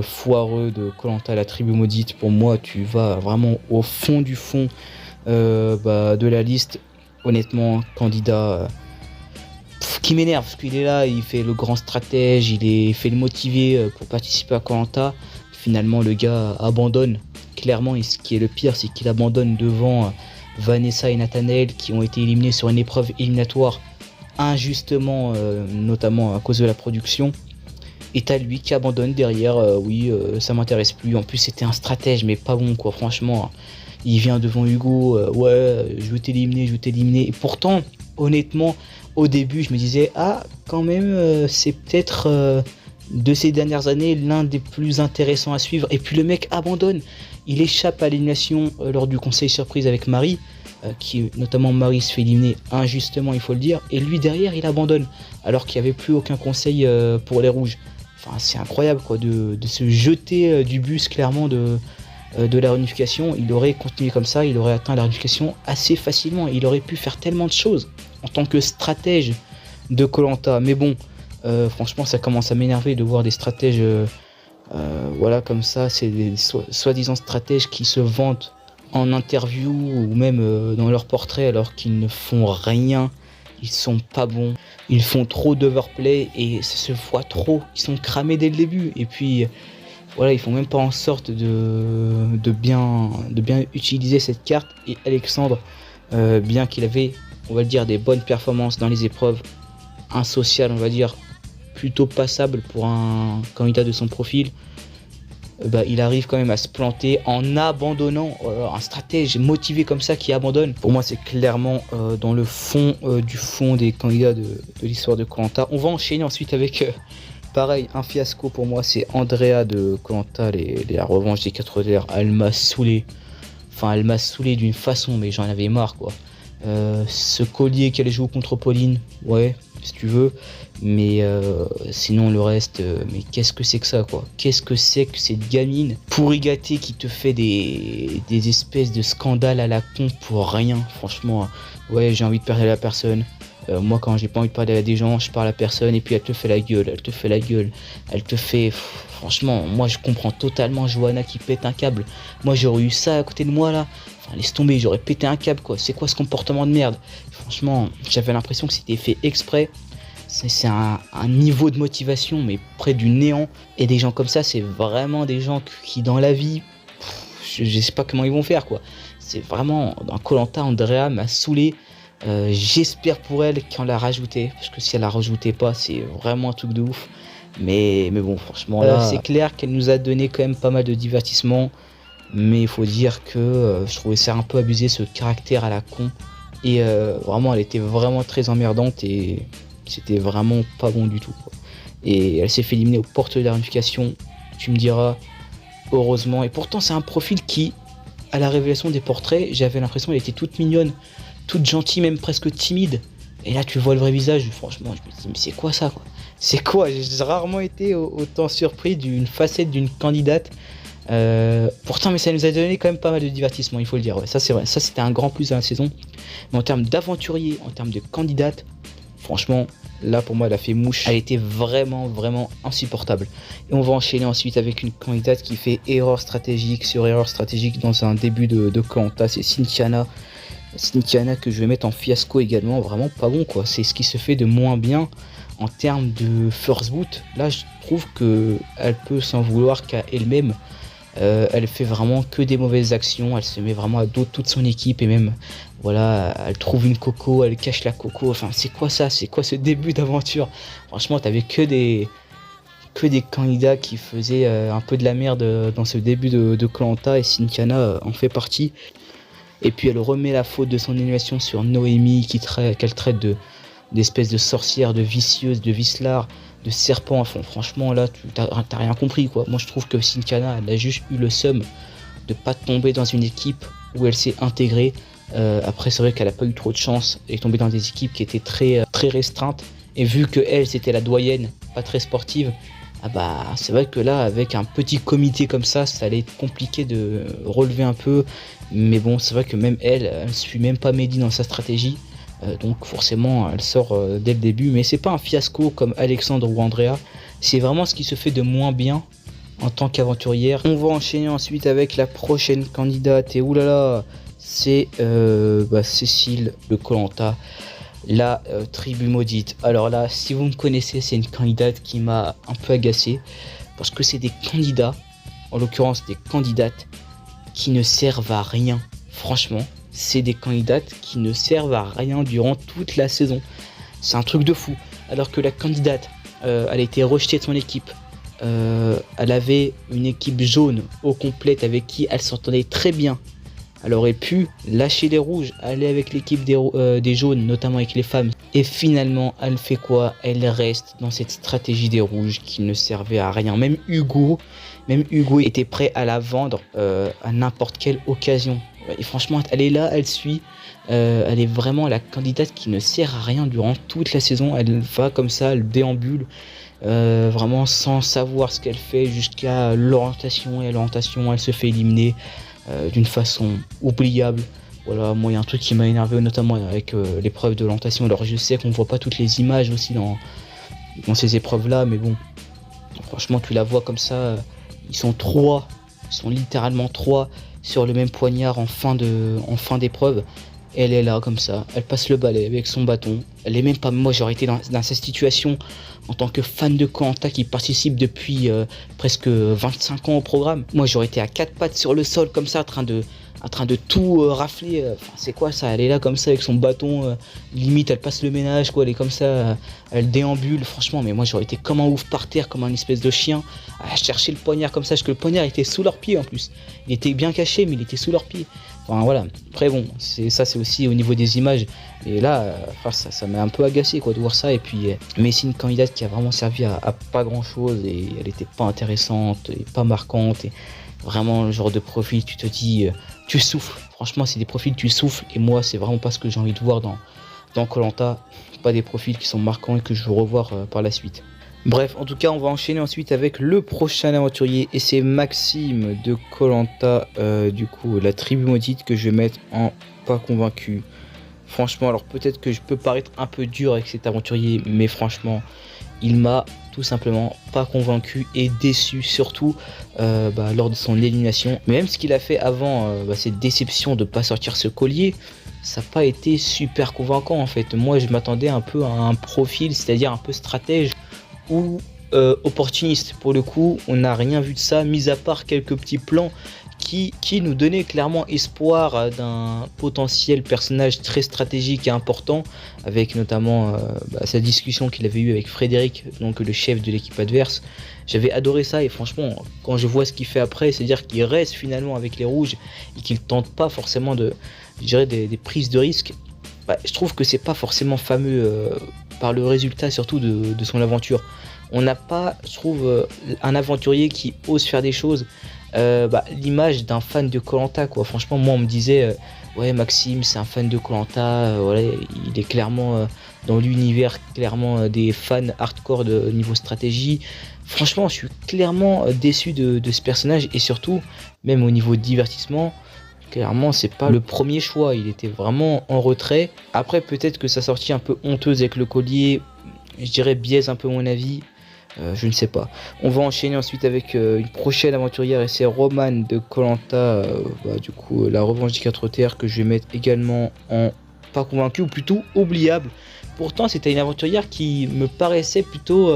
foireux de Koh-Lanta, la tribu maudite. Pour moi, tu vas vraiment au fond du fond de la liste. Honnêtement, candidat qui m'énerve, parce qu'il est là, il fait le grand stratège, il fait le motiver pour participer à Koh-Lanta. Finalement, le gars abandonne. Clairement, et ce qui est le pire, c'est qu'il abandonne devant Vanessa et Nathanaël, qui ont été éliminés sur une épreuve éliminatoire injustement, notamment à cause de la production. Et t'as lui qui abandonne derrière. Ça m'intéresse plus. En plus, c'était un stratège, mais pas bon, quoi. Franchement, il vient devant Hugo, je veux t'éliminer. Et pourtant, honnêtement, au début, je me disais, quand même, c'est peut-être de ces dernières années l'un des plus intéressants à suivre. Et puis le mec abandonne. Il échappe à l'élimination lors du conseil surprise avec Marie, notamment Marie se fait éliminer injustement, il faut le dire. Et lui, derrière, il abandonne, alors qu'il n'y avait plus aucun conseil pour les rouges. Enfin, c'est incroyable, quoi, de se jeter du bus, clairement, de la réunification. Il aurait continué comme ça, il aurait atteint la réunification assez facilement. Il aurait pu faire tellement de choses en tant que stratège de Koh-Lanta. Mais bon, franchement, ça commence à m'énerver de voir des stratèges comme ça. C'est des soi-disant stratèges qui se vantent en interview ou même dans leur portrait, alors qu'ils ne font rien. Ils sont pas bons, ils font trop d'overplay et ça se voit trop. Ils sont cramés dès le début. Et puis voilà, ils font même pas en sorte de bien utiliser cette carte. Et Alexandre, bien qu'il avait, on va le dire, des bonnes performances dans les épreuves, un social, on va dire, plutôt passable pour un candidat de son profil, il arrive quand même à se planter en abandonnant. Un stratège motivé comme ça qui abandonne. Pour moi, c'est clairement dans le fond du fond des candidats de l'histoire de Koh-Lanta. On va enchaîner ensuite avec pareil, un fiasco pour moi, c'est Andrea de Koh-Lanta, la revanche des 4 terres. Elle m'a saoulé. Enfin, elle m'a saoulé d'une façon, mais j'en avais marre, quoi. Ce collier qu'elle joue contre Pauline, ouais, si tu veux. Mais sinon, le reste, mais qu'est-ce que c'est que ça, quoi? Qu'est-ce que c'est que cette gamine pourri gâtée qui te fait des espèces de scandales à la con pour rien, franchement. Ouais, j'ai envie de parler à la personne. Moi, quand j'ai pas envie de parler à des gens, je parle à personne et puis elle te fait la gueule, elle te fait la gueule, elle te fait. Franchement, moi je comprends totalement Johanna qui pète un câble. Moi j'aurais eu ça à côté de moi là. Enfin, laisse tomber, j'aurais pété un câble quoi. C'est quoi ce comportement de merde? Franchement, j'avais l'impression que c'était fait exprès. C'est un niveau de motivation, mais près du néant. Et des gens comme ça, c'est vraiment des gens qui dans la vie, je sais pas comment ils vont faire quoi. C'est vraiment, dans Koh-Lanta, Andrea m'a saoulé. J'espère pour elle qu'on l'a rajouté, parce que si elle la rajoutait pas, c'est vraiment un truc de ouf. Mais bon, franchement, là, c'est clair qu'elle nous a donné quand même pas mal de divertissement. Mais il faut dire que je trouvais ça un peu abusé, ce caractère à la con. Et vraiment, elle était vraiment très emmerdante et c'était vraiment pas bon du tout, quoi. Et elle s'est fait éliminer aux portes de la réunification, tu me diras, heureusement. Et pourtant, c'est un profil qui, à la révélation des portraits, j'avais l'impression qu'elle était toute mignonne, toute gentille, même presque timide. Et là, tu vois le vrai visage, franchement, je me dis, mais c'est quoi ça, quoi? C'est quoi? J'ai rarement été autant surpris d'une facette d'une candidate. Pourtant, mais ça nous a donné quand même pas mal de divertissement, il faut le dire. Ouais, ça, c'est vrai. Ça, c'était un grand plus de la saison. Mais en termes d'aventurier, en termes de candidate, franchement, là, pour moi, elle a fait mouche. Elle était vraiment, vraiment insupportable. Et on va enchaîner ensuite avec une candidate qui fait erreur stratégique sur erreur stratégique dans un début de Koh-Lanta. C'est Cynthiana. Cynthiana que je vais mettre en fiasco également, vraiment pas bon quoi. C'est ce qui se fait de moins bien en termes de first boot. Là je trouve que elle peut s'en vouloir qu'à elle-même. Elle fait vraiment que des mauvaises actions, elle se met vraiment à dos de toute son équipe et même voilà, elle trouve une coco, elle cache la coco. Enfin c'est quoi ça? C'est quoi ce début d'aventure? Franchement t'avais que des candidats qui faisaient un peu de la merde dans ce début de Koh-Lanta et Cynthiana en fait partie. Et puis elle remet la faute de son annulation sur Noémie qu'elle traite d'espèce de sorcière, de vicieuse, de vicelard, de serpent à fond. Franchement là t'as rien compris quoi. Moi je trouve que Cynthiana elle a juste eu le seum de pas tomber dans une équipe où elle s'est intégrée. Après c'est vrai qu'elle a pas eu trop de chance et est tombée dans des équipes qui étaient très restreintes. Et vu que elle c'était la doyenne, pas très sportive, ah bah c'est vrai que là avec un petit comité comme ça allait être compliqué de relever un peu. Mais bon c'est vrai que même elle suit même pas Mehdi dans sa stratégie. Donc forcément elle sort dès le début. Mais c'est pas un fiasco comme Alexandre ou Andrea. C'est vraiment ce qui se fait de moins bien en tant qu'aventurière. On va enchaîner ensuite avec la prochaine candidate. Et oulala, c'est Cécile de Koh-Lanta. La tribu maudite. Alors là, si vous me connaissez, c'est une candidate qui m'a un peu agacé. Parce que c'est des candidats, en l'occurrence des candidates, qui ne servent à rien. Franchement, c'est des candidates qui ne servent à rien durant toute la saison. C'est un truc de fou. Alors que la candidate, elle a été rejetée de son équipe. Elle avait une équipe jaune au complète avec qui elle s'entendait très bien. Elle aurait pu lâcher les rouges, aller avec l'équipe des jaunes, notamment avec les femmes. Et finalement, elle fait quoi? Elle reste dans cette stratégie des rouges qui ne servait à rien. Même Hugo était prêt à la vendre à n'importe quelle occasion. Et franchement, elle est là, elle suit. Elle est vraiment la candidate qui ne sert à rien durant toute la saison. Elle va comme ça, elle déambule. Vraiment sans savoir ce qu'elle fait jusqu'à l'orientation. Et à l'orientation, elle se fait éliminer. D'une façon oubliable. Voilà, moi il y a un truc qui m'a énervé notamment avec l'épreuve de l'orientation. Alors je sais qu'on voit pas toutes les images aussi dans ces épreuves là, mais bon, franchement tu la vois comme ça, ils sont littéralement trois sur le même poignard en fin d'épreuve. elle est là comme ça, elle passe le balai avec son bâton. Elle est même pas. Moi j'aurais été dans cette situation en tant que fan de koh qui participe depuis presque 25 ans au programme. Moi j'aurais été à quatre pattes sur le sol comme ça en train de tout rafler. Enfin, c'est quoi ça? Elle est là comme ça avec son bâton, limite elle passe le ménage quoi, elle est comme ça, elle déambule franchement. Mais moi j'aurais été comme un ouf par terre, comme un espèce de chien, à chercher le poignard comme ça, parce que le poignard était sous leurs pieds en plus. Il était bien caché mais il était sous leurs pieds. Enfin voilà, après bon, c'est aussi au niveau des images. Et là, ça m'a un peu agacé quoi de voir ça. Et puis, mais c'est une candidate qui a vraiment servi à pas grand chose, et elle était pas intéressante et pas marquante. Et vraiment le genre de profil, tu te dis, tu souffles. Franchement, c'est des profils tu souffles. Et moi, c'est vraiment pas ce que j'ai envie de voir dans koh. Pas des profils qui sont marquants et que je veux revoir par la suite. Bref, en tout cas, on va enchaîner ensuite avec le prochain aventurier, et c'est Maxime de koh. Du coup, la tribu maudite, que je vais mettre en pas convaincu. Franchement, alors peut-être que je peux paraître un peu dur avec cet aventurier, mais franchement, il m'a tout simplement pas convaincu et déçu, surtout lors de son élimination. Mais même ce qu'il a fait avant, cette déception de pas sortir ce collier, ça n'a pas été super convaincant en fait. Moi, je m'attendais un peu à un profil, c'est-à-dire un peu stratège ou opportuniste. Pour le coup, on n'a rien vu de ça, mis à part quelques petits plans qui nous donnait clairement espoir d'un potentiel personnage très stratégique et important, avec notamment sa discussion qu'il avait eue avec Frédéric, donc le chef de l'équipe adverse. J'avais adoré ça, et franchement, quand je vois ce qu'il fait après, c'est-à-dire qu'il reste finalement avec les rouges et qu'il tente pas forcément des prises de risque, je trouve que c'est pas forcément fameux par le résultat surtout de son aventure. On n'a pas, je trouve, un aventurier qui ose faire des choses. L'image d'un fan de koh quoi. Franchement, moi on me disait ouais, Maxime c'est un fan de koh, voilà, il est clairement dans l'univers clairement des fans hardcore de niveau stratégie. Franchement, je suis clairement déçu de ce personnage, et surtout même au niveau divertissement, clairement c'est pas le premier choix. Il était vraiment en retrait. Après, peut-être que sa sortie un peu honteuse avec le collier, je dirais, biaise un peu mon avis. Je ne sais pas. On va enchaîner ensuite avec une prochaine aventurière, et c'est Romane de koh. Du coup, la revanche des 4 terres, que je vais mettre également en pas convaincu, ou plutôt oubliable. Pourtant, c'était une aventurière qui me paraissait plutôt,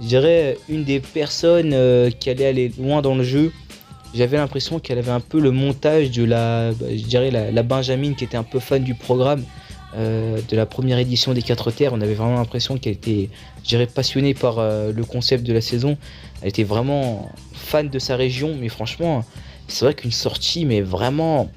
je dirais, une des personnes qui allait aller loin dans le jeu. J'avais l'impression qu'elle avait un peu le montage de je dirais la Benjamine, qui était un peu fan du programme. De la première édition des 4 terres, on avait vraiment l'impression qu'elle était, je dirais, passionnée par le concept de la saison. Elle était vraiment fan de sa région, mais franchement, c'est vrai qu'une sortie, mais vraiment,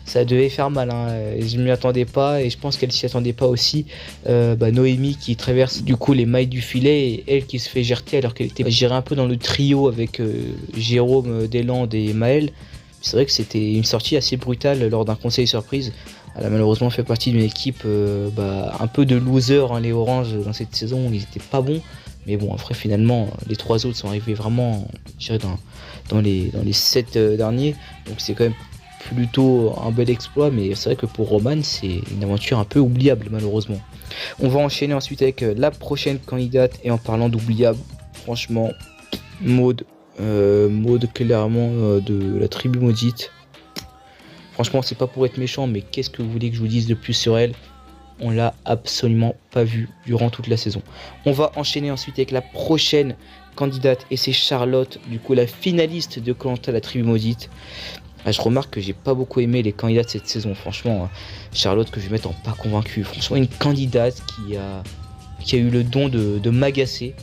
ça devait faire mal, hein. Je ne m'y attendais pas, et je pense qu'elle s'y attendait pas aussi. Noémie qui traverse du coup les mailles du filet, et elle qui se fait gerter alors qu'elle était gérée un peu dans le trio avec Jérôme, Deslandes et Maël. C'est vrai que c'était une sortie assez brutale lors d'un conseil surprise. Elle a malheureusement fait partie d'une équipe un peu de losers, hein, les Oranges dans cette saison. Ils étaient pas bons, mais bon, après finalement les 3 autres sont arrivés vraiment, je dirais, dans les 7 derniers, donc c'est quand même plutôt un bel exploit. Mais c'est vrai que pour Romane, c'est une aventure un peu oubliable malheureusement. On va enchaîner ensuite avec la prochaine candidate, et en parlant d'oubliable, franchement, Maud clairement de la tribu maudite. Franchement, c'est pas pour être méchant, mais qu'est-ce que vous voulez que je vous dise de plus sur elle? On l'a absolument pas vue durant toute la saison. On va enchaîner ensuite avec la prochaine candidate, et c'est Charlotte, du coup la finaliste de koh, la tribu maudite. Je remarque que j'ai pas beaucoup aimé les candidats de cette saison. Franchement, Charlotte, que je vais mettre en pas convaincu. Franchement, une candidate qui a eu le don de m'agacer.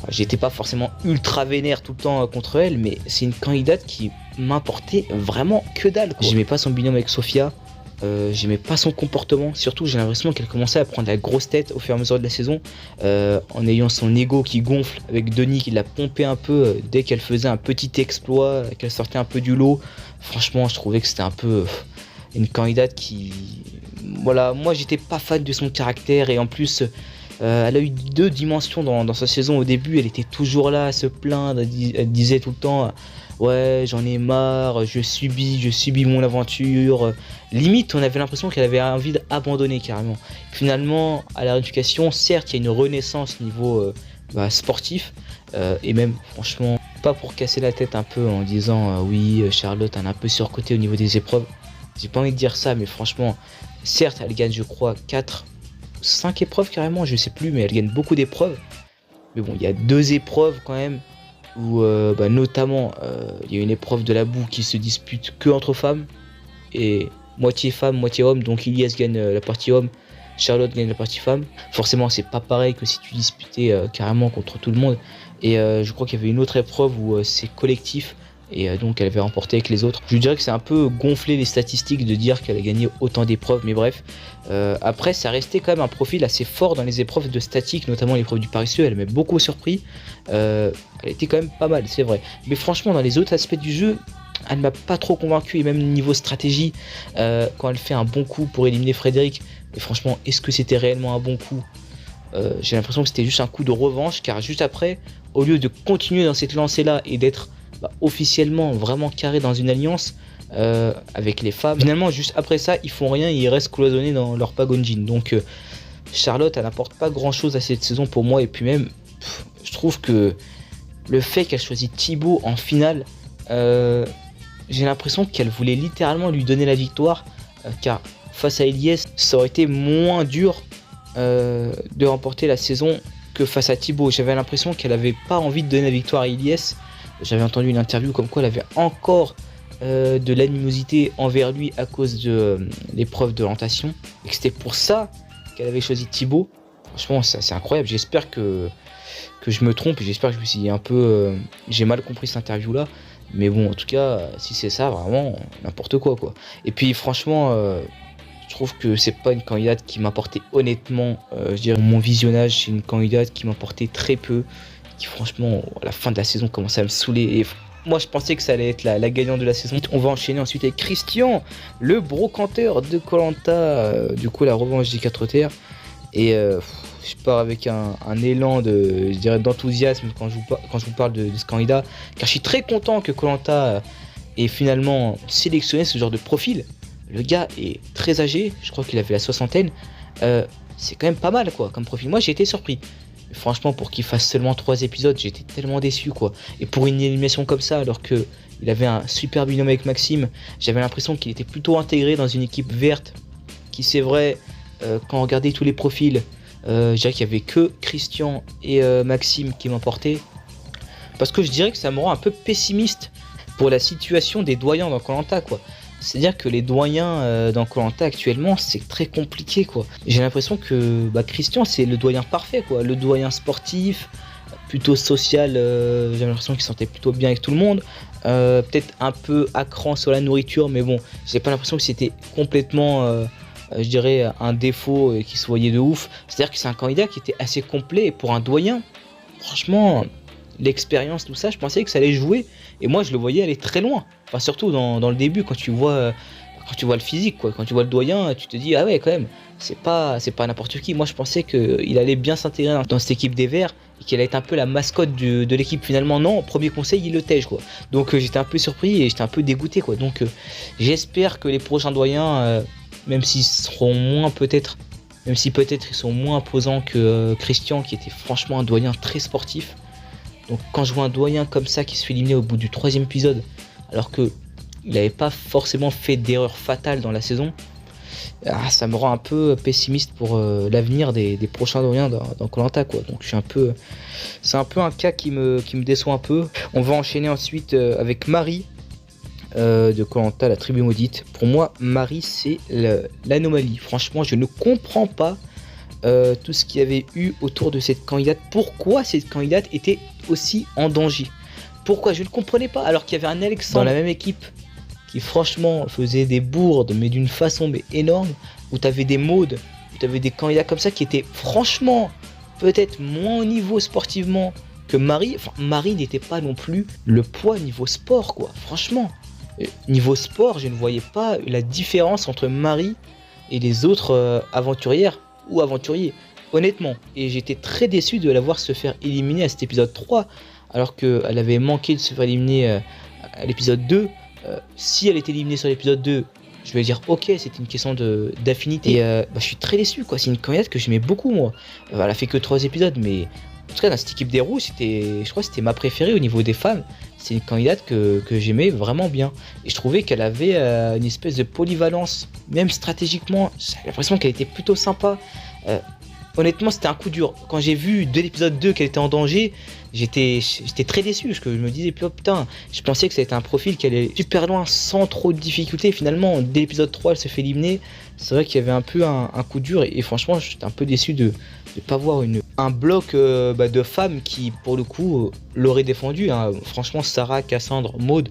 J'étais pas forcément ultra vénère tout le temps contre elle, mais c'est une candidate qui m'importait vraiment que dalle, quoi. J'aimais pas son binôme avec Sophia, j'aimais pas son comportement. Surtout, j'ai l'impression qu'elle commençait à prendre la grosse tête au fur et à mesure de la saison, en ayant son ego qui gonfle, avec Denis qui l'a pompé un peu dès qu'elle faisait un petit exploit, qu'elle sortait un peu du lot. Franchement, je trouvais que c'était un peu une candidate qui... Voilà, moi j'étais pas fan de son caractère, et en plus... elle a eu 2 dimensions dans sa saison. Au début, elle était toujours là à se plaindre, elle disait tout le temps ouais, j'en ai marre, je subis mon aventure. Limite, on avait l'impression qu'elle avait envie d'abandonner carrément. Finalement, à la rééducation, certes, il y a une renaissance niveau sportif, et même franchement, pas pour casser la tête un peu en disant oui, Charlotte elle est un peu surcotée au niveau des épreuves. j'ai pas envie de dire ça, mais franchement, certes, elle gagne, je crois, 4, 5 épreuves carrément, je sais plus, mais elle gagne beaucoup d'épreuves. Mais bon, il y a 2 épreuves quand même, où notamment, il y a une épreuve de la boue qui se dispute que entre femmes, et moitié femme, moitié homme, donc Ilias gagne la partie homme, Charlotte gagne la partie femme. Forcément, c'est pas pareil que si tu disputais carrément contre tout le monde. Et je crois qu'il y avait une autre épreuve où c'est collectif, et donc elle avait remporté avec les autres. Je dirais que c'est un peu gonflé les statistiques de dire qu'elle a gagné autant d'épreuves, mais bref. Après, ça restait quand même un profil assez fort dans les épreuves de statique, notamment l'épreuve du paresseux. Elle m'a beaucoup surpris. Elle était quand même pas mal, c'est vrai. Mais franchement, dans les autres aspects du jeu, elle m'a pas trop convaincu. Et même niveau stratégie, quand elle fait un bon coup pour éliminer Frédéric, mais franchement, est-ce que c'était réellement un bon coup? J'ai l'impression que c'était juste un coup de revanche, car juste après, au lieu de continuer dans cette lancée là et d'être officiellement vraiment carré dans une alliance avec les femmes, finalement juste après ça ils font rien et ils restent cloisonnés dans leur pagonjin. Donc Charlotte, elle n'apporte pas grand chose à cette saison pour moi. Et puis même je trouve que le fait qu'elle choisit Thibaut en finale, j'ai l'impression qu'elle voulait littéralement lui donner la victoire, car face à Ilias ça aurait été moins dur de remporter la saison que face à Thibaut. J'avais l'impression qu'elle avait pas envie de donner la victoire à Ilias. J'avais entendu une interview comme quoi elle avait encore de l'animosité envers lui à cause de l'épreuve de l'orientation, et que c'était pour ça qu'elle avait choisi Thibaut. Franchement, c'est incroyable. J'espère que je me trompe, et j'espère que je me suis un peu j'ai mal compris cette interview là, mais bon, en tout cas, si c'est ça, vraiment n'importe quoi. Et puis franchement, je trouve que c'est pas une candidate qui m'apportait honnêtement, je dirais mon visionnage, c'est une candidate qui m'apportait très peu, qui franchement à la fin de la saison commençait à me saouler. Et moi je pensais que ça allait être la gagnante de la saison. On va enchaîner ensuite avec Christian, le brocanteur de Koh-Lanta, du coup la revanche des 4 terres. Et je pars avec un élan je dirais d'enthousiasme quand je vous parle de ce candidat, car je suis très content que Koh-Lanta ait finalement sélectionné ce genre de profil. Le gars est très âgé, je crois qu'il avait la soixantaine. C'est quand même pas mal comme profil. Moi j'ai été surpris. Mais franchement, pour qu'il fasse seulement 3 épisodes, j'étais tellement déçu Et pour une élimination comme ça, alors que il avait un super binôme avec Maxime, j'avais l'impression qu'il était plutôt intégré dans une équipe verte, qui c'est vrai, quand on regardait tous les profils, je dirais qu'il y avait que Christian et Maxime qui m'emportaient. Parce que je dirais que ça me rend un peu pessimiste pour la situation des doyens dans Koh-Lanta C'est-à-dire que les doyens dans Koh-Lanta actuellement, c'est très compliqué J'ai l'impression que Christian c'est le doyen parfait le doyen sportif, plutôt social, j'ai l'impression qu'il se sentait plutôt bien avec tout le monde. Peut-être un peu à cran sur la nourriture, mais bon, j'ai pas l'impression que c'était complètement je dirais un défaut qui se voyait de ouf. C'est-à-dire que c'est un candidat qui était assez complet, et pour un doyen, franchement, l'expérience, tout ça, je pensais que ça allait jouer, et moi je le voyais aller très loin. Enfin, surtout dans le début, quand tu vois le physique, quand tu vois le doyen, tu te dis ah ouais, quand même, c'est pas n'importe qui. Moi je pensais qu'il allait bien s'intégrer dans cette équipe des Verts, et qu'il allait être un peu la mascotte de l'équipe. Finalement non, au premier conseil il le tège Donc j'étais un peu surpris et j'étais un peu dégoûté Donc j'espère que les prochains doyens, même s'ils seront moins peut-être ils sont moins imposants que Christian, qui était franchement un doyen très sportif. Donc quand je vois un doyen comme ça qui se fait éliminer au bout du 3e épisode, alors que il n'avait pas forcément fait d'erreur fatale dans la saison, ça me rend un peu pessimiste pour l'avenir des prochains doyens dans Koh-Lanta Donc c'est un peu un cas qui me déçoit un peu. On va enchaîner ensuite avec Marie de Koh-Lanta, la tribu maudite. Pour moi, Marie c'est l'anomalie. Franchement, je ne comprends pas tout ce qu'il y avait eu autour de cette candidate. Pourquoi cette candidate était aussi en danger? Pourquoi? Je ne comprenais pas, alors qu'il y avait un Alexandre dans la même équipe qui franchement faisait des bourdes, mais d'une façon énorme, où tu avais des Maudes, où tu avais des candidats comme ça qui étaient franchement peut-être moins au niveau sportivement que Marie. Enfin, Marie n'était pas non plus le poids niveau sport franchement. Niveau sport, je ne voyais pas la différence entre Marie et les autres aventurières ou aventuriers, honnêtement. Et j'étais très déçu de la voir se faire éliminer à cet épisode 3, alors qu'elle avait manqué de se faire éliminer à l'épisode 2. Si elle était éliminée sur l'épisode 2, je vais dire ok, c'était une question d'affinité. Et je suis très déçu C'est une candidate que j'aimais beaucoup moi. Elle a fait que 3 épisodes, mais En tout cas, dans cette équipe des rouges, je crois que c'était ma préférée au niveau des femmes. C'est une candidate que j'aimais vraiment bien. Et je trouvais qu'elle avait une espèce de polyvalence, même stratégiquement. J'ai l'impression qu'elle était plutôt sympa. Euh, Honnêtement, c'était un coup dur. Quand j'ai vu de l'épisode 2 qu'elle était en danger, j'étais très déçu. Parce que je me disais, oh, putain, je pensais que c'était un profil qui allait super loin sans trop de difficultés. Finalement, dès l'épisode 3, elle se fait éliminer. C'est vrai qu'il y avait un peu un coup dur. Et franchement, j'étais un peu déçu de ne pas voir un bloc de femmes qui, pour le coup, l'auraient défendu. Hein. Franchement, Sarah, Cassandre, Maud,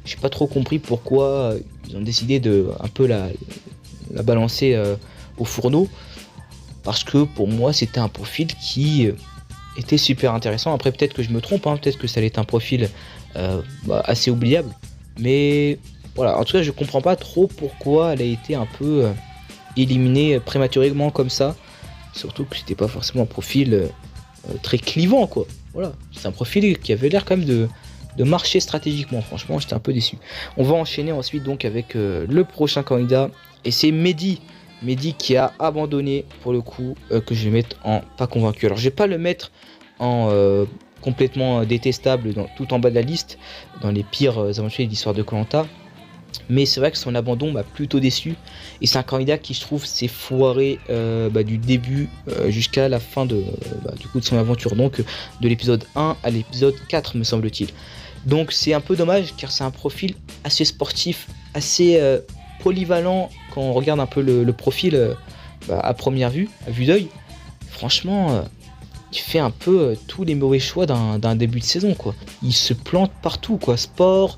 j'ai pas trop compris pourquoi ils ont décidé de un peu la balancer au fourneau. Parce que pour moi, c'était un profil qui était super intéressant. Après, peut-être que je me trompe, hein, peut-être que ça allait être un profil assez oubliable. Mais voilà, en tout cas, je comprends pas trop pourquoi elle a été un peu éliminée prématurément comme ça. Surtout que c'était pas forcément un profil très clivant, quoi. Voilà, c'est un profil qui avait l'air quand même de marcher stratégiquement. Franchement, j'étais un peu déçu. On va enchaîner ensuite donc avec le prochain candidat. Et c'est Mehdi. Mehdi qui a abandonné pour le coup, que je vais mettre en pas convaincu. Alors je vais pas le mettre en complètement détestable tout en bas de la liste, dans les pires aventuriers de l'histoire de Koh-Lanta. Mais c'est vrai que son abandon m'a plutôt déçu. Et c'est un candidat qui je trouve s'est foiré du début jusqu'à la fin du coup de son aventure. Donc de l'épisode 1 à l'épisode 4 me semble-t-il. Donc c'est un peu dommage car c'est un profil assez sportif, assez polyvalent quand on regarde un peu le profil à première vue, à vue d'œil. Franchement, il fait un peu tous les mauvais choix d'un début de saison, quoi. Il se plante partout, quoi. Sport,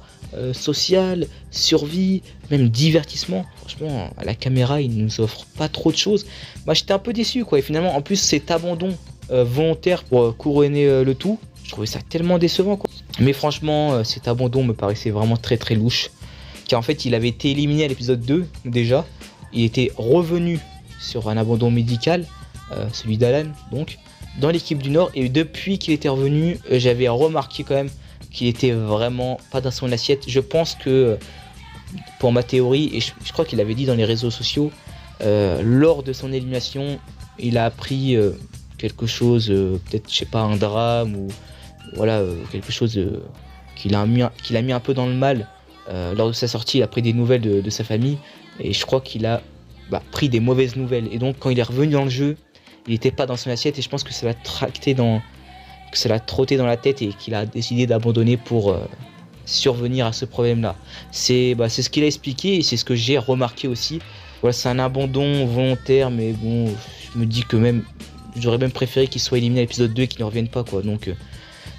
social, survie, même divertissement. Franchement, à la caméra, il nous offre pas trop de choses. Moi, j'étais un peu déçu, quoi. Et finalement, en plus, cet abandon volontaire pour couronner le tout, je trouvais ça tellement décevant, quoi. Mais franchement, cet abandon me paraissait vraiment très très louche. Car en fait, il avait été éliminé à l'épisode 2 déjà. Il était revenu sur un abandon médical, celui d'Alan, donc, dans l'équipe du Nord. Et depuis qu'il était revenu, j'avais remarqué quand même qu'il était vraiment pas dans son assiette. Je pense que, pour ma théorie, et je crois qu'il avait dit dans les réseaux sociaux, lors de son élimination, il a appris quelque chose, peut-être, je sais pas, un drame ou voilà, quelque chose qu'il a mis un peu dans le mal. Lors de sa sortie, il a pris des nouvelles de sa famille et je crois qu'il a pris des mauvaises nouvelles. Et donc, quand il est revenu dans le jeu, il n'était pas dans son assiette et je pense que ça l'a trotté dans la tête et qu'il a décidé d'abandonner pour survenir à ce problème-là. C'est ce qu'il a expliqué et c'est ce que j'ai remarqué aussi. Voilà, c'est un abandon volontaire, mais bon, je me dis que j'aurais même préféré qu'il soit éliminé à l'épisode 2 et qu'il ne revienne pas, quoi. Donc,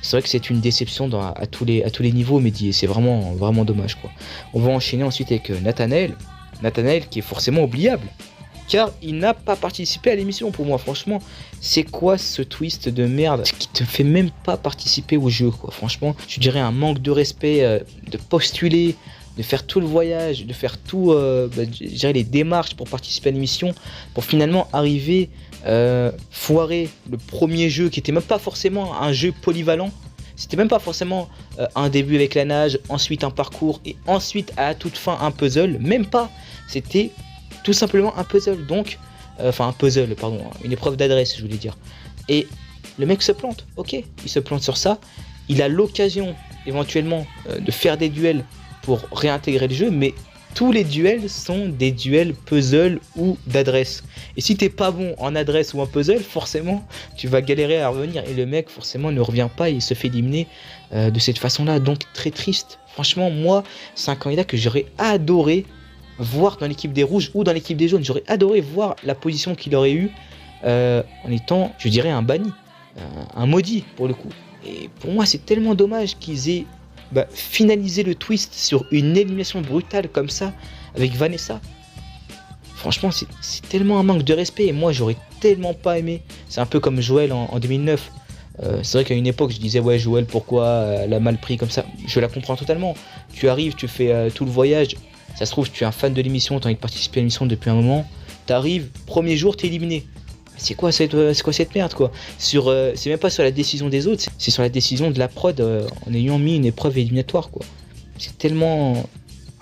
c'est vrai que c'est une déception à tous les niveaux, Mehdi, et c'est vraiment, vraiment dommage, quoi. On va enchaîner ensuite avec Nathanaël. Nathanaël qui est forcément oubliable, car il n'a pas participé à l'émission pour moi. Franchement, c'est quoi ce twist de merde qui te fait même pas participer au jeu, quoi. Franchement, je dirais un manque de respect, de postuler, de faire tout le voyage, de faire tout, je dirais les démarches pour participer à l'émission, pour finalement arriver foirer le premier jeu qui était même pas forcément un jeu polyvalent. C'était même pas forcément un début avec la nage, ensuite un parcours et ensuite à la toute fin un puzzle. Même pas. C'était tout simplement un puzzle. Donc, enfin un puzzle, pardon, une épreuve d'adresse, je voulais dire. Et le mec se plante. Ok, il se plante sur ça. Il a l'occasion éventuellement de faire des duels pour réintégrer le jeu, mais tous les duels sont des duels puzzle ou d'adresse. Et si t'es pas bon en adresse ou en puzzle, forcément, tu vas galérer à revenir. Et le mec, forcément, ne revient pas et il se fait éliminer de cette façon-là. Donc, très triste. Franchement, moi, c'est un candidat que j'aurais adoré voir dans l'équipe des rouges ou dans l'équipe des jaunes. J'aurais adoré voir la position qu'il aurait eue en étant, je dirais, un banni. Un maudit, pour le coup. Et pour moi, c'est tellement dommage qu'ils aient finaliser le twist sur une élimination brutale comme ça avec Vanessa. Franchement, c'est tellement un manque de respect et moi j'aurais tellement pas aimé. C'est un peu comme Joël en 2009. C'est vrai qu'à une époque je disais ouais Joël pourquoi elle a mal pris comme ça. Je la comprends totalement. Tu arrives, tu fais tout le voyage. Ça se trouve tu es un fan de l'émission, tu as envie de participer à l'émission depuis un moment. T'arrives, premier jour t'es éliminé. C'est quoi cette merde, quoi. C'est même pas sur la décision des autres, c'est sur la décision de la prod en ayant mis une épreuve éliminatoire, quoi. C'est tellement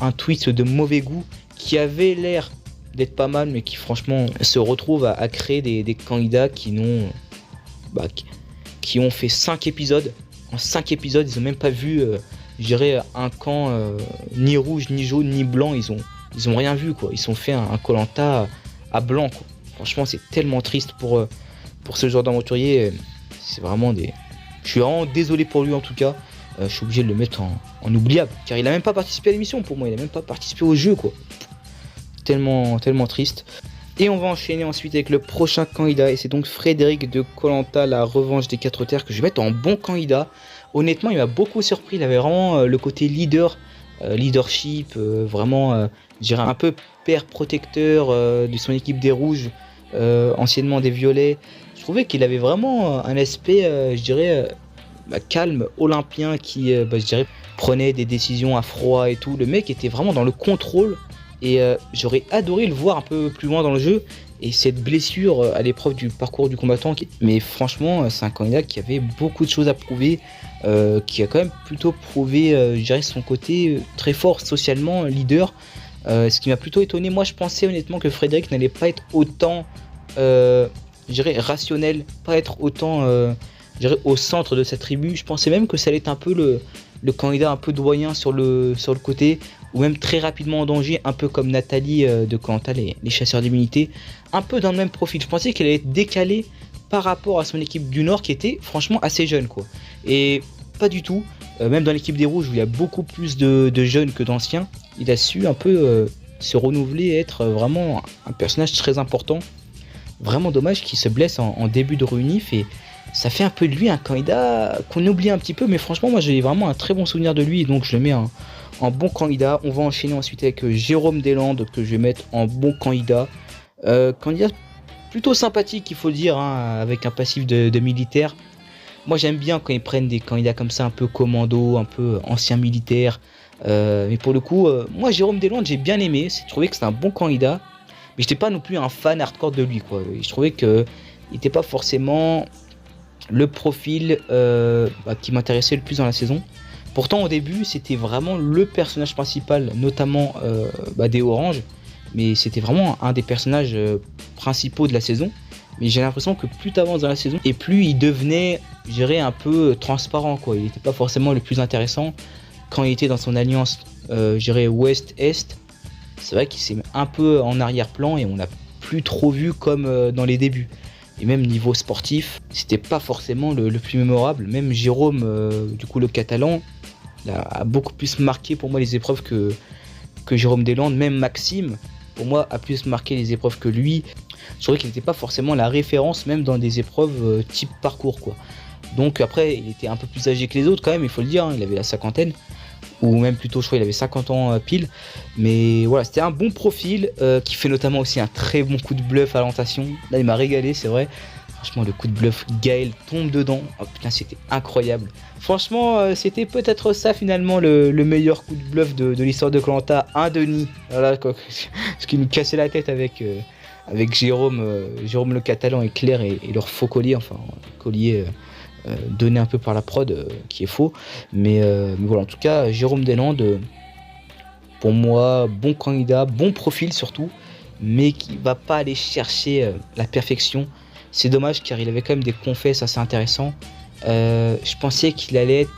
un tweet de mauvais goût qui avait l'air d'être pas mal, mais qui franchement se retrouve à créer des candidats qui n'ont qui ont fait 5 épisodes. En 5 épisodes, ils ont même pas vu, je dirais, un camp ni rouge, ni jaune, ni blanc. Ils ont rien vu, quoi. Ils ont fait un Koh-Lanta à blanc, quoi. Franchement, c'est tellement triste pour ce genre d'aventurier. C'est vraiment des... Je suis vraiment désolé pour lui, en tout cas. Je suis obligé de le mettre en oubliable. Car il a même pas participé à l'émission, pour moi. Il a même pas participé au jeu, quoi. Tellement triste. Et on va enchaîner ensuite avec le prochain candidat. Et c'est donc Frédéric de Koh-Lanta, la revanche des 4 terres, que je vais mettre en bon candidat. Honnêtement, il m'a beaucoup surpris. Il avait vraiment le côté leadership, vraiment, je dirais un peu père protecteur de son équipe des Rouges, anciennement des Violets. Je trouvais qu'il avait vraiment un aspect, je dirais, calme, olympien, qui, je dirais, prenait des décisions à froid et tout. Le mec était vraiment dans le contrôle. Et j'aurais adoré le voir un peu plus loin dans le jeu. Et cette blessure à l'épreuve du parcours du combattant. Mais franchement, c'est un candidat qui avait beaucoup de choses à prouver. Qui a quand même plutôt prouvé, je dirais, son côté très fort socialement, leader. Ce qui m'a plutôt étonné. Moi, je pensais honnêtement que Frédéric n'allait pas être autant, je dirais, rationnel. Pas être autant, je dirais, au centre de sa tribu. Je pensais même que ça allait être un peu le candidat un peu doyen sur le côté, ou même très rapidement en danger, un peu comme Nathalie de Koh-Lanta, les chasseurs d'immunité, un peu dans le même profil. Je pensais qu'elle allait être décalée par rapport à son équipe du Nord, qui était franchement assez jeune, quoi. Et pas du tout, même dans l'équipe des Rouges, où il y a beaucoup plus de jeunes que d'anciens, il a su un peu se renouveler et être vraiment un personnage très important. Vraiment dommage qu'il se blesse en début de réunif, et ça fait un peu de lui un candidat qu'on oublie un petit peu, mais franchement moi j'ai vraiment un très bon souvenir de lui, donc je le mets en bon candidat. On va enchaîner ensuite avec Jérôme Deslandes, que je vais mettre en bon candidat. Candidat plutôt sympathique, il faut le dire, hein, avec un passif de militaire. Moi j'aime bien quand ils prennent des candidats comme ça, un peu commando, un peu ancien militaire. Mais pour le coup, moi Jérôme Deslandes j'ai bien aimé, j'ai trouvé que c'était un bon candidat. Mais j'étais pas non plus un fan hardcore de lui, quoi. Je trouvais que il n'était pas forcément le profil qui m'intéressait le plus dans la saison. Pourtant au début c'était vraiment le personnage principal, notamment des Oranges, mais c'était vraiment un des personnages principaux de la saison. Mais j'ai l'impression que plus t'avances dans la saison, et plus il devenait, je dirais, un peu transparent, quoi. Il n'était pas forcément le plus intéressant quand il était dans son alliance, je dirais, Ouest-Est. C'est vrai qu'il s'est mis un peu en arrière-plan et on n'a plus trop vu comme dans les débuts. Et même niveau sportif, c'était pas forcément le plus mémorable. Même Jérôme, du coup le Catalan, a beaucoup plus marqué pour moi les épreuves que Jérôme Deslandes. Même Maxime, pour moi, a plus marqué les épreuves que lui. Je trouvais qu'il n'était pas forcément la référence, même dans des épreuves type parcours, quoi. Donc après, il était un peu plus âgé que les autres quand même, il faut le dire, hein, il avait la cinquantaine. Ou même plutôt, je crois, il avait 50 ans pile. Mais voilà, c'était un bon profil qui fait notamment aussi un très bon coup de bluff à l'orientation. Là, il m'a régalé, c'est vrai. Franchement, le coup de bluff, Gaël tombe dedans. Oh putain, c'était incroyable. Franchement, c'était peut-être ça finalement le meilleur coup de bluff de l'histoire de Koh-Lanta. Un Denis, voilà, quoi, ce qui nous cassait la tête avec Jérôme le Catalan et Claire et leur faux collier, enfin, collier donné un peu par la prod, qui est faux. Mais voilà, en tout cas, Jérôme Deslandes, pour moi, bon candidat, bon profil surtout, mais qui va pas aller chercher la perfection. C'est dommage car il avait quand même des confesses assez intéressants. Je pensais qu'il allait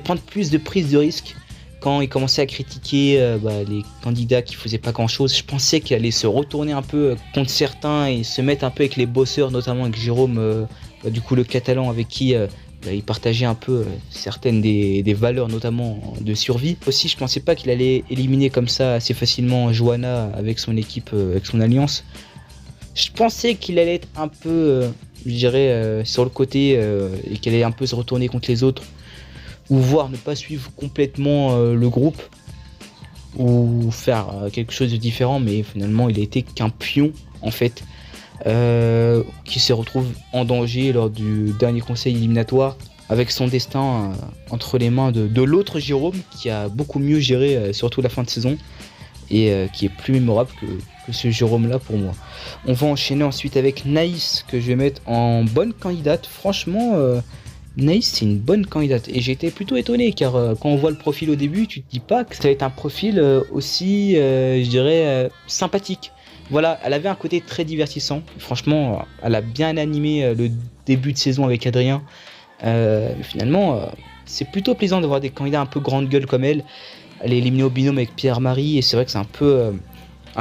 prendre plus de prise de risque quand il commençait à critiquer les candidats qui faisaient pas grand chose. Je pensais qu'il allait se retourner un peu contre certains et se mettre un peu avec les bosseurs, notamment avec Jérôme, du coup le Catalan, avec qui il partageait un peu certaines des valeurs, notamment de survie. Aussi, je pensais pas qu'il allait éliminer comme ça assez facilement Johanna avec son équipe, avec son alliance. Je pensais qu'il allait être un peu, je dirais, sur le côté et qu'il allait un peu se retourner contre les autres, ou voire ne pas suivre complètement le groupe, ou faire quelque chose de différent, mais finalement il a été qu'un pion en fait, qui se retrouve en danger lors du dernier conseil éliminatoire, avec son destin entre les mains de l'autre Jérôme, qui a beaucoup mieux géré surtout la fin de saison, et qui est plus mémorable que ce Jérôme là pour moi. On va enchaîner ensuite avec Naïs, que je vais mettre en bonne candidate. Franchement, Naïs c'est une bonne candidate, et j'ai été plutôt étonné car quand on voit le profil au début, tu te dis pas que ça va être un profil aussi, je dirais, sympathique. Voilà, elle avait un côté très divertissant. Franchement, elle a bien animé le début de saison avec Adrien. Finalement, c'est plutôt plaisant de voir des candidats un peu grande gueule comme elle. Elle est éliminée au binôme avec Pierre-Marie et c'est vrai que c'est un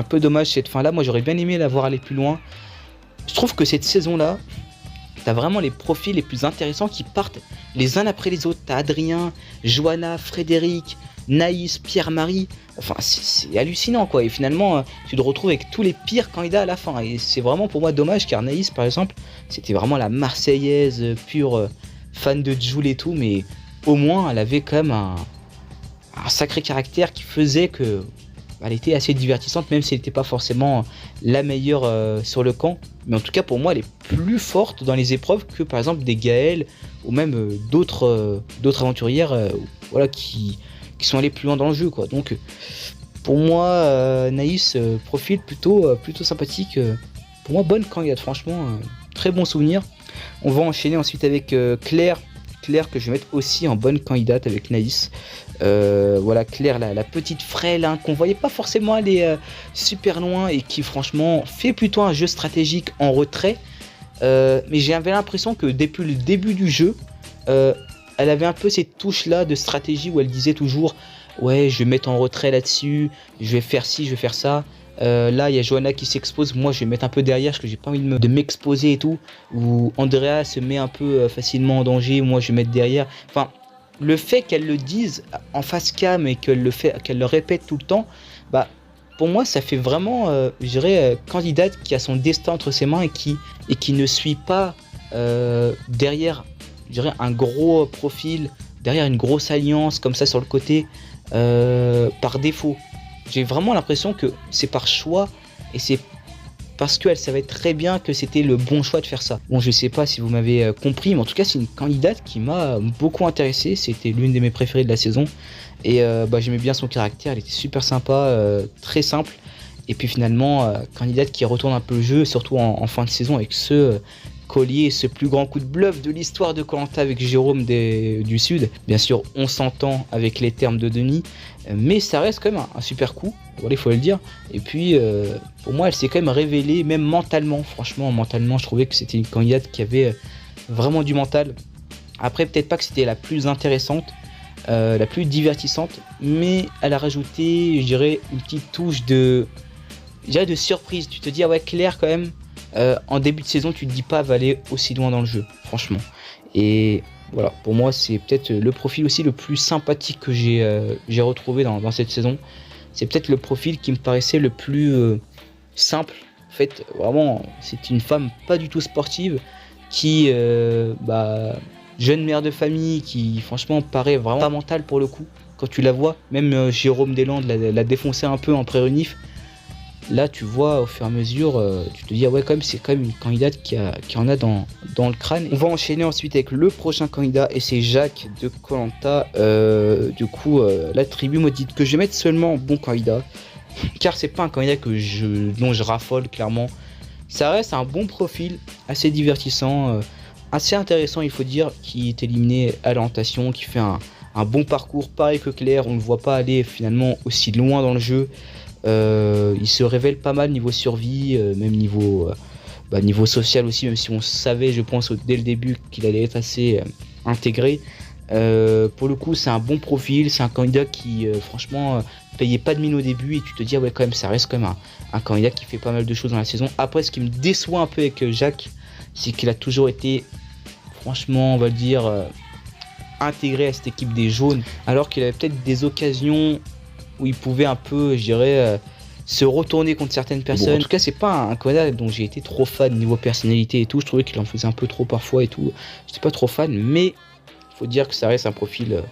peu dommage cette fin-là. Moi, j'aurais bien aimé la voir aller plus loin. Je trouve que cette saison-là, t'as vraiment les profils les plus intéressants qui partent les uns après les autres. T'as Adrien, Johanna, Frédéric, Naïs, Pierre-Marie. Enfin, c'est hallucinant quoi. Et finalement, tu te retrouves avec tous les pires candidats à la fin. Et c'est vraiment pour moi dommage car Naïs, par exemple, c'était vraiment la Marseillaise pure fan de Jul et tout. Mais au moins, elle avait quand même un sacré caractère qui faisait que elle était assez divertissante, même si elle n'était pas forcément la meilleure sur le camp. Mais en tout cas, pour moi, elle est plus forte dans les épreuves que par exemple des Gaël ou même d'autres aventurières voilà, qui sont allées plus loin dans le jeu, quoi. Donc, pour moi, Naïs, profil plutôt sympathique. Pour moi, bonne candidate, franchement, très bon souvenir. On va enchaîner ensuite avec Claire. Claire que je vais mettre aussi en bonne candidate avec Naïs. Voilà, Claire, la petite frêle hein, qu'on voyait pas forcément aller super loin et qui franchement fait plutôt un jeu stratégique en retrait. Mais j'avais l'impression que depuis le début du jeu, elle avait un peu ces touches là de stratégie où elle disait toujours ouais, je vais mettre en retrait là-dessus, je vais faire ci, je vais faire ça. Là il y a Johanna qui s'expose, moi je vais mettre un peu derrière parce que j'ai pas envie de m'exposer et tout. Ou Andrea se met un peu facilement en danger, moi je vais mettre derrière. Enfin, le fait qu'elle le dise en face cam et qu'elle le répète tout le temps, bah pour moi ça fait vraiment, je dirais, candidate qui a son destin entre ses mains et qui ne suit pas derrière, je dirais, un gros profil, derrière une grosse alliance comme ça sur le côté par défaut. J'ai vraiment l'impression que c'est par choix et c'est parce qu'elle savait très bien que c'était le bon choix de faire ça. Bon, je sais pas si vous m'avez compris, mais en tout cas, c'est une candidate qui m'a beaucoup intéressé. C'était l'une de mes préférées de la saison. Et j'aimais bien son caractère, elle était super sympa, très simple. Et puis finalement, candidate qui retourne un peu le jeu, surtout en fin de saison avec ce collier, ce plus grand coup de bluff de l'histoire de Koh-Lanta avec Jérôme du Sud. Bien sûr, on s'entend avec les termes de Denis, mais ça reste quand même un super coup, voilà, il faut le dire. Et puis, pour moi, elle s'est quand même révélée, même mentalement. Franchement, mentalement, je trouvais que c'était une candidate qui avait vraiment du mental. Après, peut-être pas que c'était la plus intéressante, la plus divertissante, mais elle a rajouté, je dirais, une petite touche de surprise. Tu te dis, ah ouais, Claire, quand même, en début de saison, tu te dis pas, elle va aller aussi loin dans le jeu, franchement. Et voilà, pour moi, c'est peut-être le profil aussi le plus sympathique que j'ai retrouvé dans cette saison. C'est peut-être le profil qui me paraissait le plus simple. En fait, vraiment, c'est une femme pas du tout sportive qui, jeune mère de famille, qui franchement paraît vraiment pas mentale pour le coup. Quand tu la vois, même Jérôme Deslandes l'a défoncé un peu en pré-renif. Là, tu vois, au fur et à mesure, tu te dis, ah ouais, quand même, c'est quand même une candidate qui en a dans le crâne. On va enchaîner ensuite avec le prochain candidat, et c'est Jacques de Koh-Lanta. Du coup, la tribu me dit que je vais mettre seulement bon candidat, car c'est pas un candidat dont je raffole, clairement. Ça reste un bon profil, assez divertissant, assez intéressant, il faut dire, qui est éliminé à l'orientation, qui fait un bon parcours, pareil que Claire, on ne le voit pas aller finalement aussi loin dans le jeu. Il se révèle pas mal niveau survie, même niveau social aussi, même si on savait, je pense, dès le début qu'il allait être assez intégré. Pour le coup, c'est un bon profil, c'est un candidat qui, franchement, payait pas de mine au début et tu te dis, ah ouais, quand même, ça reste quand même un candidat qui fait pas mal de choses dans la saison. Après, ce qui me déçoit un peu avec Jacques, c'est qu'il a toujours été, franchement, on va le dire, intégré à cette équipe des jaunes, alors qu'il avait peut-être des occasions où il pouvait un peu, je dirais, se retourner contre certaines personnes. Bon, en tout cas, c'est pas un candidat dont j'ai été trop fan niveau personnalité et tout. Je trouvais qu'il en faisait un peu trop parfois et tout. J'étais pas trop fan, mais il faut dire que ça reste un profil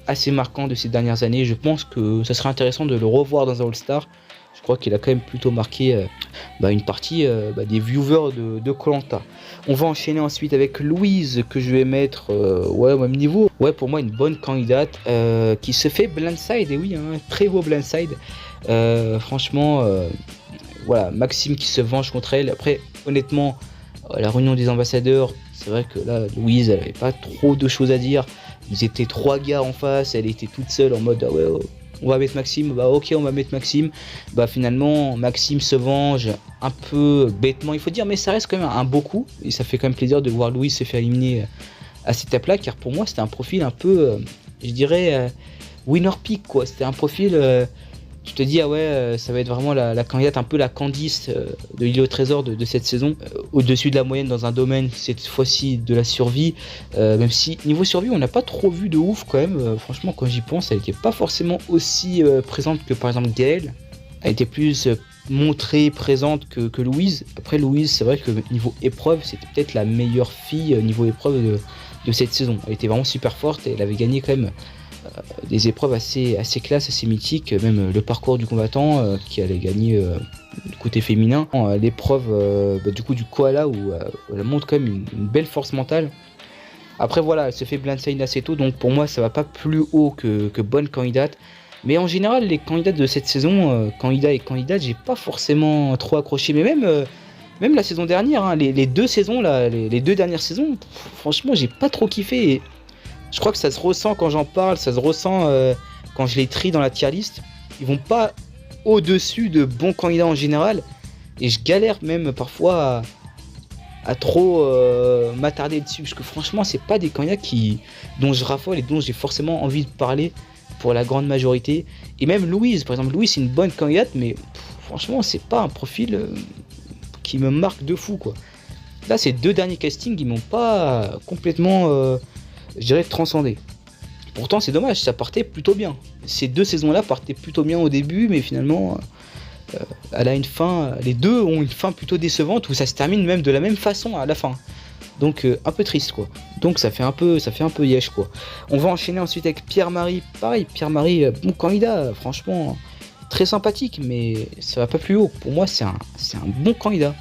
assez marquant de ces dernières années. Je pense que ça serait intéressant de le revoir dans un All-Star. Je crois qu'il a quand même plutôt marqué une partie des viewers de Koh-Lanta. On va enchaîner ensuite avec Louise, que je vais mettre au même niveau. Ouais, pour moi, une bonne candidate qui se fait blindside. Et oui, très beau blindside. Franchement, voilà, Maxime qui se venge contre elle. Après, honnêtement, la réunion des ambassadeurs, c'est vrai que là, Louise, elle avait pas trop de choses à dire. Ils étaient 3 gars en face, elle était toute seule en mode, ah ouais, on va mettre Maxime, bah ok on va mettre Maxime, bah finalement Maxime se venge un peu bêtement il faut dire, mais ça reste quand même un beau coup, et ça fait quand même plaisir de voir Louise se faire éliminer à cette étape là, car pour moi c'était un profil un peu, je dirais, winner pick quoi, c'était un profil, tu te dis ah ouais ça va être vraiment la candidate, un peu la Candice de l'île au trésor de cette saison, au-dessus de la moyenne dans un domaine, cette fois-ci de la survie, même si niveau survie on n'a pas trop vu de ouf quand même, franchement quand j'y pense elle n'était pas forcément aussi présente que par exemple Gaëlle, elle était plus montrée, présente que Louise. Après Louise c'est vrai que niveau épreuve c'était peut-être la meilleure fille niveau épreuve de cette saison, elle était vraiment super forte et elle avait gagné quand même des épreuves assez classe, assez mythiques, même le parcours du combattant qui allait gagner du côté féminin, l'épreuve du coup du koala où elle montre quand même une belle force mentale. Après voilà, elle se fait blindside assez tôt, donc pour moi ça va pas plus haut que bonne candidate, mais en général les candidates de cette saison, candidats et candidates, j'ai pas forcément trop accroché, mais même la saison dernière, hein, les deux saisons là, les deux dernières saisons, franchement j'ai pas trop kiffé, et je crois que ça se ressent quand j'en parle, ça se ressent quand je les trie dans la tier list. Ils vont pas au-dessus de bons candidats en général. Et je galère même parfois à trop m'attarder dessus. Parce que franchement, c'est pas des candidats dont je raffole et dont j'ai forcément envie de parler pour la grande majorité. Et même Louise, par exemple, Louise c'est une bonne candidate, mais franchement, c'est pas un profil qui me marque de fou quoi. Là, ces deux derniers castings, ils m'ont pas complètement... je dirais transcendé. Pourtant c'est dommage, ça partait plutôt bien. Ces deux saisons là partaient plutôt bien au début, mais finalement elle a une fin, les deux ont une fin plutôt décevante où ça se termine même de la même façon à la fin. Donc un peu triste quoi. Donc ça fait un peu yesh quoi. On va enchaîner ensuite avec Pierre-Marie. Pareil, Pierre-Marie, bon candidat, franchement très sympathique, mais ça va pas plus haut. Pour moi c'est un bon candidat.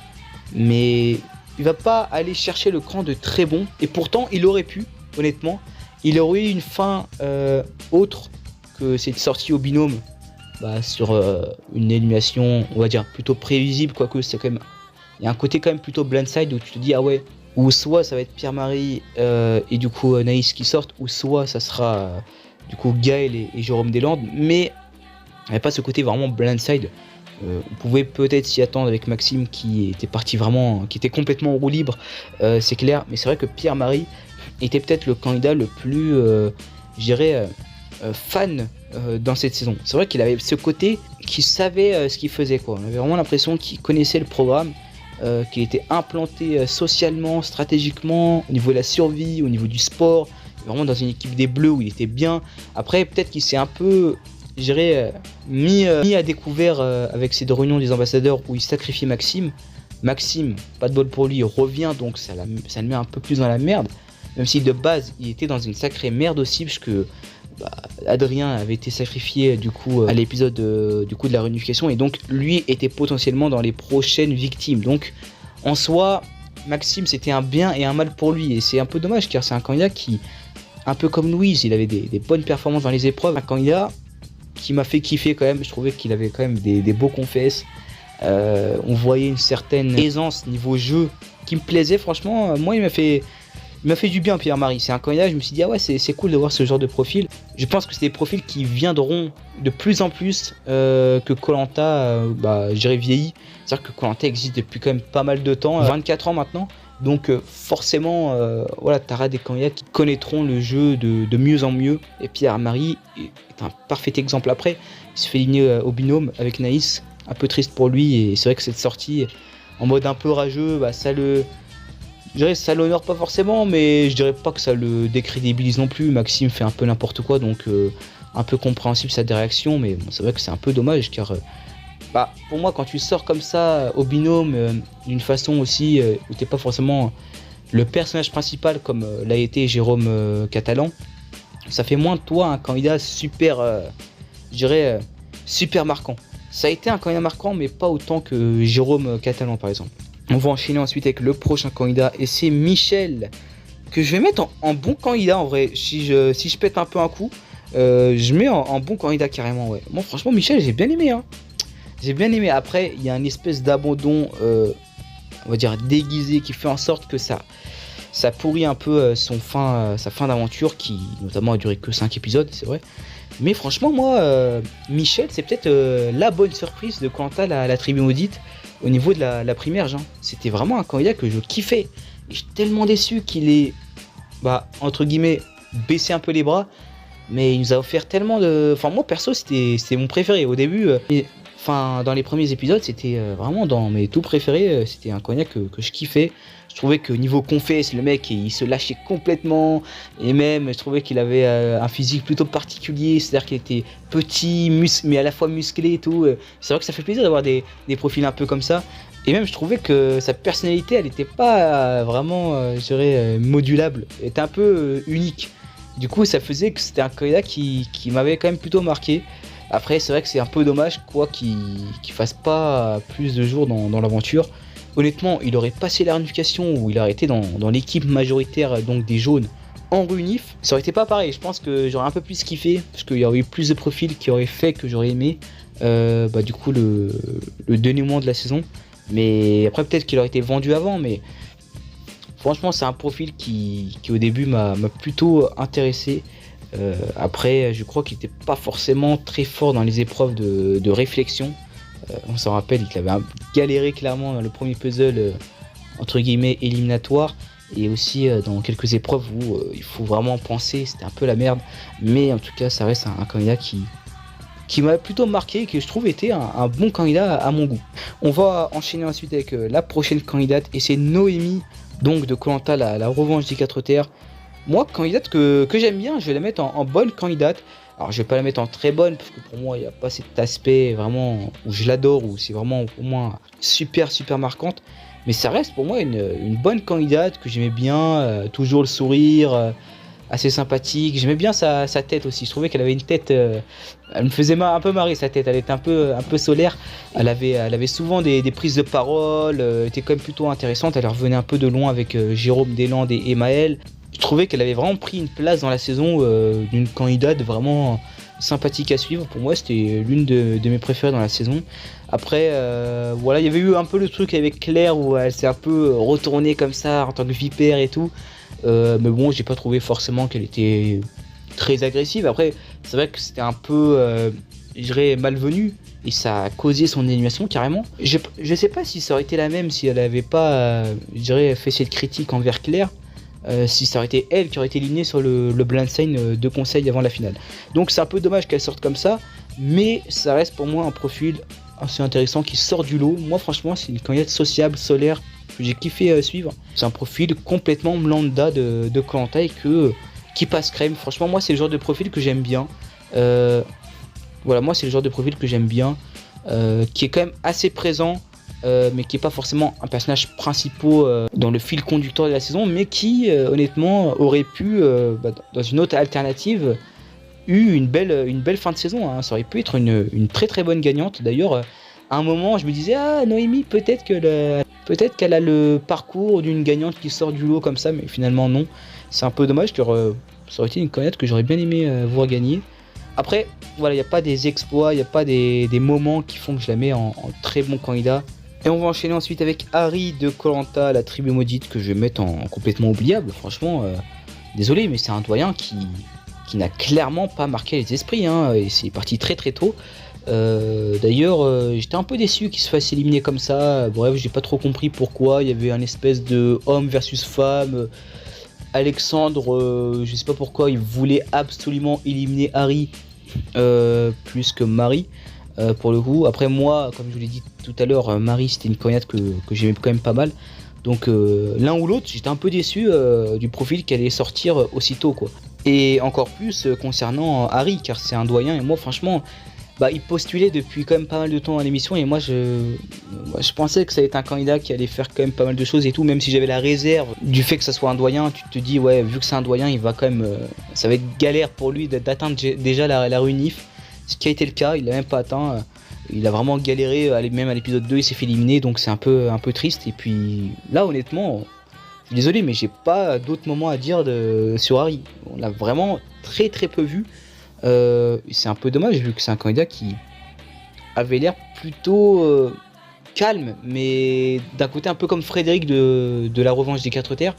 Mais il va pas aller chercher le cran de très bon, et pourtant il aurait pu. Honnêtement, il aurait eu une fin autre que cette sortie au binôme, sur une élimination, on va dire plutôt prévisible, quoique c'est quand même, il y a un côté quand même plutôt blindside où tu te dis ah ouais, ou soit ça va être Pierre-Marie et du coup Naïs qui sortent, ou soit ça sera du coup Gaël et Jérôme Deslandes, mais il n'y avait pas ce côté vraiment blindside. On pouvait peut-être s'y attendre avec Maxime qui était parti vraiment, qui était complètement en roue libre, c'est clair, mais c'est vrai que Pierre-Marie était peut-être le candidat le plus, je dirais, fan dans cette saison. C'est vrai qu'il avait ce côté, qu'il savait ce qu'il faisait quoi. On avait vraiment l'impression qu'il connaissait le programme, qu'il était implanté socialement, stratégiquement, au niveau de la survie, au niveau du sport, vraiment dans une équipe des Bleus où il était bien. Après peut-être qu'il s'est un peu, je dirais, mis à découvert avec ces deux réunions des ambassadeurs où il sacrifiait Maxime. Maxime, pas de bol pour lui, il revient, donc ça le met un peu plus dans la merde. Même si de base il était dans une sacrée merde aussi, parce que Adrien avait été sacrifié du coup à l'épisode du coup de la réunification, et donc lui était potentiellement dans les prochaines victimes. Donc en soi Maxime c'était un bien et un mal pour lui, et c'est un peu dommage car c'est un candidat qui, un peu comme Louise, il avait des bonnes performances dans les épreuves, un candidat qui m'a fait kiffer quand même. Je trouvais qu'il avait quand même des beaux confesses, on voyait une certaine aisance niveau jeu qui me plaisait franchement. Moi il m'a fait du bien Pierre-Marie, c'est un candidat, je me suis dit ah ouais c'est cool de voir ce genre de profil. Je pense que c'est des profils qui viendront de plus en plus que Koh-Lanta, je dirais vieilli. C'est-à-dire que Koh-Lanta existe depuis quand même pas mal de temps, 24 ans maintenant. Donc forcément voilà, t'auras des candidats qui connaîtront le jeu de mieux en mieux. Et Pierre-Marie est un parfait exemple. Après il se fait éliminer au binôme avec Naïs, un peu triste pour lui, et c'est vrai que cette sortie en mode un peu rageux, je dirais ça l'honore pas forcément, mais je dirais pas que ça le décrédibilise non plus. Maxime fait un peu n'importe quoi, donc un peu compréhensible sa réaction, mais bon, c'est vrai que c'est un peu dommage car pour moi quand tu sors comme ça au binôme d'une façon aussi où t'es pas forcément le personnage principal comme l'a été Jérôme Catalan, ça fait moins de toi un candidat super, je dirais super marquant. Ça a été un candidat marquant, mais pas autant que Jérôme Catalan par exemple. On va enchaîner ensuite avec le prochain candidat, et c'est Michel, que je vais mettre en bon candidat en vrai. Si je pète un peu un coup, je mets en bon candidat carrément, ouais. Moi franchement Michel j'ai bien aimé, hein. J'ai bien aimé. Après il y a une espèce d'abandon, on va dire déguisé, qui fait en sorte que ça ça pourrit un peu sa fin d'aventure qui notamment a duré que 5 épisodes, c'est vrai. Mais franchement, moi, Michel, c'est peut-être la bonne surprise de Koh-Lanta, la tribu maudite, au niveau de la primaire. Hein. C'était vraiment un candidat que je kiffais. Et je suis tellement déçu qu'il ait, entre guillemets, baissé un peu les bras. Mais il nous a offert tellement de... Enfin, moi, perso, c'était mon préféré. Au début, dans les premiers épisodes, c'était vraiment dans mes tout préférés. C'était un candidat que je kiffais. Je trouvais que niveau confesse, le mec, il se lâchait complètement. Et même, je trouvais qu'il avait un physique plutôt particulier. C'est-à-dire qu'il était petit, mais à la fois musclé et tout. C'est vrai que ça fait plaisir d'avoir des profils un peu comme ça. Et même, je trouvais que sa personnalité, elle n'était pas vraiment, je dirais, modulable. Elle était un peu unique. Du coup, ça faisait que c'était un candidat qui m'avait quand même plutôt marqué. Après, c'est vrai que c'est un peu dommage qu'il fasse pas plus de jours dans l'aventure. Honnêtement, il aurait passé la réunification ou il aurait été dans l'équipe majoritaire donc des jaunes en réunif. Ça aurait été pas pareil. Je pense que j'aurais un peu plus kiffé parce qu'il y aurait eu plus de profils qui auraient fait que j'aurais aimé. Du coup, le dénouement de la saison. Mais après, peut-être qu'il aurait été vendu avant. Mais franchement, c'est un profil qui au début m'a plutôt intéressé. Après, je crois qu'il n'était pas forcément très fort dans les épreuves de réflexion. On s'en rappelle, il avait galéré clairement dans le premier puzzle entre guillemets éliminatoire. Et aussi dans quelques épreuves où il faut vraiment penser, c'était un peu la merde. Mais en tout cas, ça reste un candidat qui m'a plutôt marqué et que je trouve était un bon candidat à mon goût. On va enchaîner ensuite avec la prochaine candidate et c'est Noémie, donc de Koh-Lanta, la revanche des 4 terres. Moi, candidate que j'aime bien, je vais la mettre en bonne candidate. Alors, je vais pas la mettre en très bonne parce que pour moi, il n'y a pas cet aspect vraiment où je l'adore, où c'est vraiment pour moi super marquante. Mais ça reste pour moi une bonne candidate que j'aimais bien, toujours le sourire, assez sympathique. J'aimais bien sa tête aussi. Je trouvais qu'elle avait une tête, elle me faisait un peu marrer sa tête. Elle était un peu solaire. Elle avait souvent des prises de parole. Était quand même plutôt intéressante. Elle revenait un peu de loin avec Jérôme Deslandes et Emmaël. Je trouvais qu'elle avait vraiment pris une place dans la saison d'une candidate vraiment sympathique à suivre. Pour moi, c'était l'une de mes préférées dans la saison. Après, il y avait eu un peu le truc avec Claire où elle s'est un peu retournée comme ça en tant que vipère et tout. Mais bon, j'ai pas trouvé forcément qu'elle était très agressive. Après, c'est vrai que c'était un peu, je dirais, malvenu. Et ça a causé son élimination carrément. Je sais pas si ça aurait été la même si elle avait pas, je dirais, fait cette critique envers Claire. Si ça aurait été elle qui aurait été éliminée sur le blind sign de conseil avant la finale. Donc c'est un peu dommage qu'elle sorte comme ça, mais ça reste pour moi un profil assez intéressant qui sort du lot. Moi franchement c'est une candidate sociable, solaire, que j'ai kiffé suivre. C'est un profil complètement lambda de Koh-Lanta et qui passe crème. Franchement moi c'est le genre de profil que j'aime bien. Moi c'est le genre de profil que j'aime bien, qui est quand même assez présent. Mais qui n'est pas forcément un personnage principal dans le fil conducteur de la saison, mais qui honnêtement aurait pu, dans une autre alternative, eu une belle fin de saison. Hein. Ça aurait pu être une très bonne gagnante. D'ailleurs, à un moment, je me disais, Noémie, peut-être qu'elle a le parcours d'une gagnante qui sort du lot comme ça, mais finalement non. C'est un peu dommage, car ça aurait été une candidate que j'aurais bien aimé voir gagner. Après, voilà, il n'y a pas des exploits, il n'y a pas des moments qui font que je la mets en très bon candidat. Et on va enchaîner ensuite avec Harry de Koh-Lanta, la tribu maudite, que je vais mettre en complètement oubliable. Franchement, désolé, mais c'est un doyen qui n'a clairement pas marqué les esprits. Hein, et c'est parti très tôt. D'ailleurs, j'étais un peu déçu qu'il se fasse éliminer comme ça. Bref, j'ai pas trop compris pourquoi. Il y avait un espèce de homme versus femme. Alexandre, je sais pas pourquoi, il voulait absolument éliminer Harry plus que Marie. Pour le coup, après moi, comme je vous l'ai dit tout à l'heure, Marie c'était une candidate que j'aimais quand même pas mal. Donc l'un ou l'autre, j'étais un peu déçu du profil qui allait sortir aussitôt quoi. Et encore plus concernant Harry, car c'est un doyen et moi franchement, il postulait depuis quand même pas mal de temps à l'émission et moi je pensais que ça allait être un candidat qui allait faire quand même pas mal de choses et tout, même si j'avais la réserve du fait que ça soit un doyen. Tu te dis ouais, vu que c'est un doyen, il va quand même, ça va être galère pour lui d'atteindre déjà la réunif. Ce qui a été le cas, il l'a même pas atteint, il a vraiment galéré, même à l'épisode 2 il s'est fait éliminer, donc c'est un peu triste. Et puis là honnêtement, je suis désolé mais j'ai pas d'autres moments à dire sur Harry. On l'a vraiment très peu vu, c'est un peu dommage vu que c'est un candidat qui avait l'air plutôt calme, mais d'un côté un peu comme Frédéric de la revanche des 4 terres.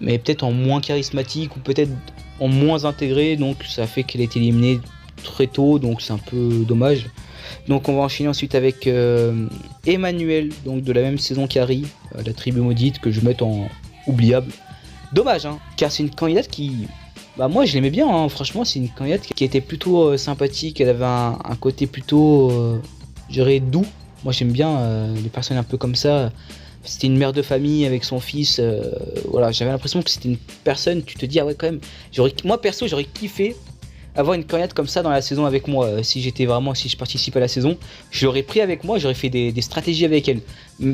mais peut-être en moins charismatique ou peut-être en moins intégré, donc ça fait qu'elle a été éliminée très tôt, donc c'est un peu dommage. Donc on va enchaîner ensuite avec Emmanuel, donc de la même saison qu'Harry, la tribu maudite, que je vais mettre en oubliable. Dommage, hein, car c'est une candidate qui... Bah moi je l'aimais bien, hein. Franchement c'est une candidate qui était plutôt sympathique, elle avait un côté plutôt, je dirais, doux. Moi j'aime bien les personnes un peu comme ça. C'était une mère de famille avec son fils, voilà, j'avais l'impression que c'était une personne, tu te dis, ah ouais quand même, moi perso j'aurais kiffé avoir une candidate comme ça dans la saison avec moi. Si je participais à la saison, je l'aurais pris avec moi, j'aurais fait des stratégies avec elle.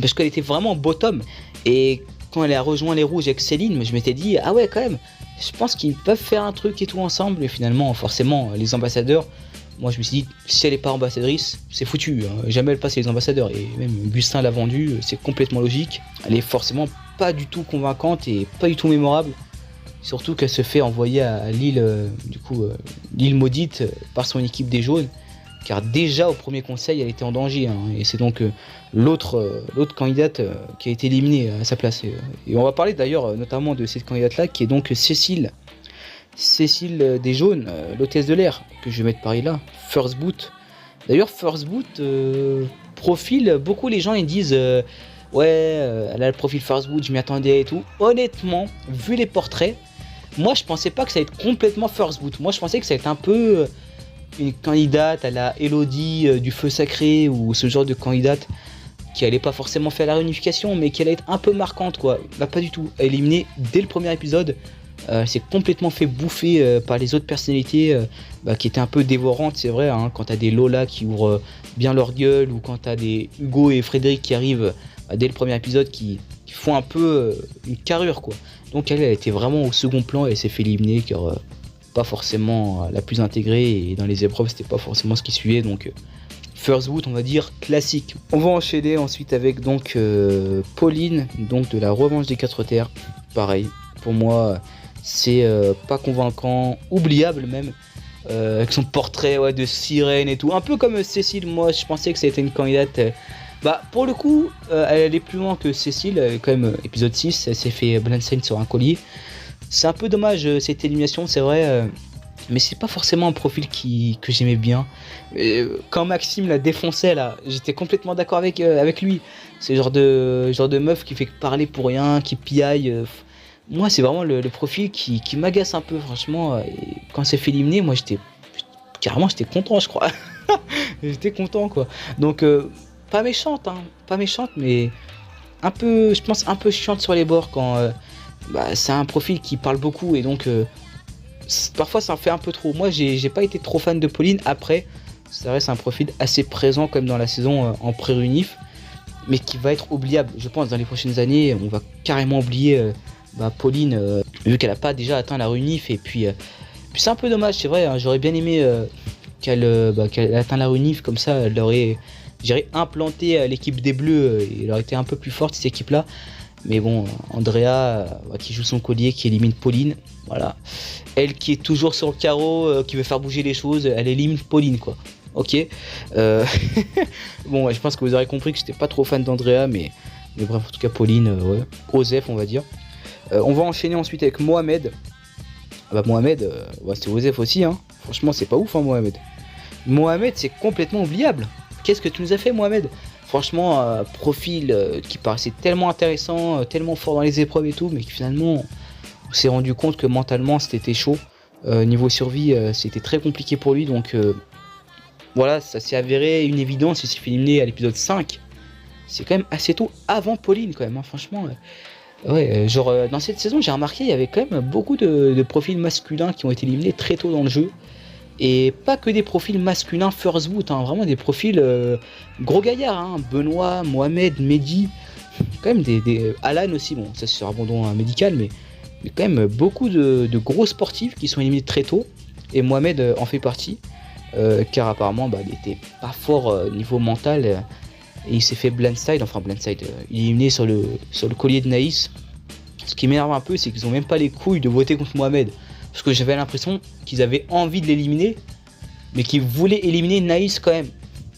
Parce qu'elle était vraiment bottom. Et quand elle a rejoint les rouges avec Céline, je m'étais dit, ah ouais quand même, je pense qu'ils peuvent faire un truc et tout ensemble. Et finalement, forcément, les ambassadeurs, moi je me suis dit, si elle n'est pas ambassadrice, c'est foutu, hein. Jamais elle passe les ambassadeurs. Et même Bustin l'a vendue, c'est complètement logique. Elle est forcément pas du tout convaincante et pas du tout mémorable. Surtout qu'elle se fait envoyer à l'île, l'île maudite par son équipe des jaunes. Car déjà au premier conseil, elle était en danger, hein, et c'est donc l'autre candidate qui a été éliminée à sa place. Et on va parler d'ailleurs notamment de cette candidate-là, qui est donc Cécile. Cécile des jaunes, l'hôtesse de l'air, que je vais mettre par là. First Boot. D'ailleurs, First Boot, profil, beaucoup les gens ils disent... ouais, elle a le profil First Boot, je m'y attendais et tout. Honnêtement, vu les portraits, moi je pensais pas que ça allait être complètement First Boot. Moi je pensais que ça allait être un peu une candidate à la Elodie du Feu Sacré, ou ce genre de candidate qui allait pas forcément faire la réunification, mais qui allait être un peu marquante quoi. Bah pas du tout, éliminée dès le premier épisode. C'est complètement fait bouffer par les autres personnalités qui étaient un peu dévorantes, c'est vrai, hein, quand t'as des Lola qui ouvrent bien leur gueule, ou quand t'as des Hugo et Frédéric qui arrivent dès le premier épisode qui font un peu une carrure quoi. Donc elle était vraiment au second plan et elle s'est fait éliminer car pas forcément la plus intégrée, et dans les épreuves c'était pas forcément ce qui suivait, donc First Boot on va dire classique. On va enchaîner ensuite avec donc Pauline, donc de la Revanche des 4 terres. Pareil, pour moi c'est pas convaincant, oubliable même, avec son portrait de sirène et tout, un peu comme Cécile. Moi je pensais que ça a été une candidate pour le coup, elle allait plus loin que Cécile, quand même, épisode 6, elle s'est fait blindside sur un collier. C'est un peu dommage cette élimination, c'est vrai, mais c'est pas forcément un profil que j'aimais bien. Quand Maxime l'a défoncé là, j'étais complètement d'accord avec lui. C'est le genre de meuf qui fait parler pour rien, qui piaille. Moi, c'est vraiment le profil qui m'agace un peu, franchement. Et quand c'est fait éliminer, moi j'étais content, je crois. J'étais content quoi. Donc pas méchante, mais un peu, je pense, un peu chiante sur les bords quand c'est un profil qui parle beaucoup, et donc parfois ça en fait un peu trop. Moi j'ai pas été trop fan de Pauline. Après ça reste un profil assez présent comme dans la saison en pré-réunif, mais qui va être oubliable. Je pense dans les prochaines années on va carrément oublier Pauline, vu qu'elle a pas déjà atteint la réunif. Et puis c'est un peu dommage, c'est vrai, hein. J'aurais bien aimé qu'elle atteigne la réunif, comme ça elle aurait, j'irais, implanté l'équipe des Bleus, et elle aurait été un peu plus forte cette équipe là. Mais bon, Andrea qui joue son collier, qui élimine Pauline, voilà. Elle qui est toujours sur le carreau, qui veut faire bouger les choses, elle élimine Pauline quoi. Ok. Bon, je pense que vous aurez compris que j'étais pas trop fan d'Andrea, mais bref, en tout cas Pauline, Osef on va dire. On va enchaîner ensuite avec Mohamed. Mohamed, c'est Osef aussi, hein. Franchement c'est pas ouf, hein, Mohamed. Mohamed c'est complètement oubliable. Qu'est-ce que tu nous as fait, Mohamed? Franchement, profil qui paraissait tellement intéressant, tellement fort dans les épreuves et tout, mais qui finalement on s'est rendu compte que mentalement c'était chaud. Niveau survie, c'était très compliqué pour lui, donc voilà, ça s'est avéré une évidence. Il s'est fait éliminer à l'épisode 5. C'est quand même assez tôt, avant Pauline quand même, hein, franchement. Dans cette saison, j'ai remarqué il y avait quand même beaucoup de profils masculins qui ont été éliminés très tôt dans le jeu. Et pas que des profils masculins First Boot, hein, vraiment des profils gros gaillards, hein. Benoît, Mohamed, Mehdi, quand même des Alan aussi, bon ça c'est sur abandon médical, mais quand même beaucoup de gros sportifs qui sont éliminés très tôt, et Mohamed en fait partie, car apparemment il était pas fort niveau mental, et il s'est fait blindside, éliminé sur le collier de Naïs. Ce qui m'énerve un peu, c'est qu'ils ont même pas les couilles de voter contre Mohamed. Parce que j'avais l'impression qu'ils avaient envie de l'éliminer, mais qu'ils voulaient éliminer Naïs quand même.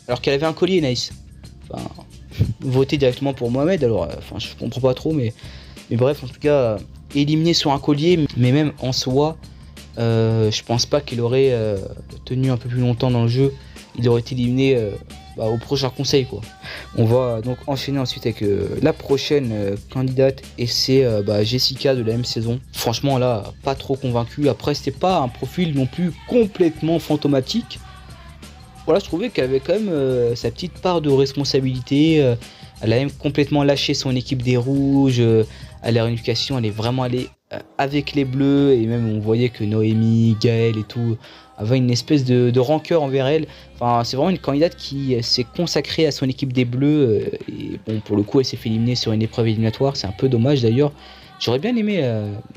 Alors qu'elle avait un collier, Naïs. Enfin, voter directement pour Mohamed. Alors, enfin, je comprends pas trop, mais bref, en tout cas, éliminé sur un collier, mais même en soi, je pense pas qu'il aurait tenu un peu plus longtemps dans le jeu. Il aurait été éliminé au prochain conseil, quoi. On va donc enchaîner ensuite avec la prochaine candidate, et c'est Jessica de la même saison. Franchement là, pas trop convaincu. Après, c'était pas un profil non plus complètement fantomatique. Voilà, je trouvais qu'elle avait quand même sa petite part de responsabilité. Elle a même complètement lâché son équipe des rouges. À la réunification, elle est vraiment allée avec les bleus, et même on voyait que Noémie, Gaël et tout avaient une espèce de rancœur envers elle. Enfin, c'est vraiment une candidate qui s'est consacrée à son équipe des bleus, et bon, pour le coup, elle s'est fait éliminer sur une épreuve éliminatoire. C'est un peu dommage d'ailleurs. J'aurais bien aimé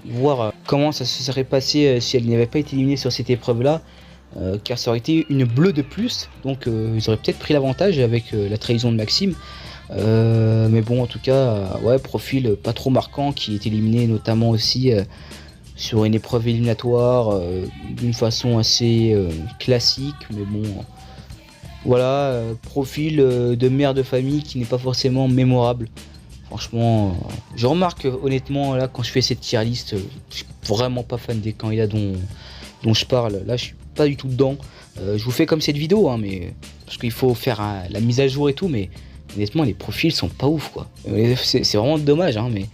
voir comment ça se serait passé si elle n'avait pas été éliminée sur cette épreuve-là. Car ça aurait été une bleue de plus, donc ils auraient peut-être pris l'avantage avec la trahison de Maxime. Mais bon, en tout cas, ouais, profil pas trop marquant, qui est éliminé notamment aussi sur une épreuve éliminatoire d'une façon assez classique. Mais bon, voilà, profil de mère de famille qui n'est pas forcément mémorable. Franchement, je remarque honnêtement là, quand je fais cette tier list, je suis vraiment pas fan des candidats dont je parle. Là, je suis pas du tout dedans. Je vous fais comme cette vidéo, hein, mais parce qu'il faut faire la mise à jour et tout, mais honnêtement, les profils sont pas ouf, quoi. C'est vraiment dommage, hein, mais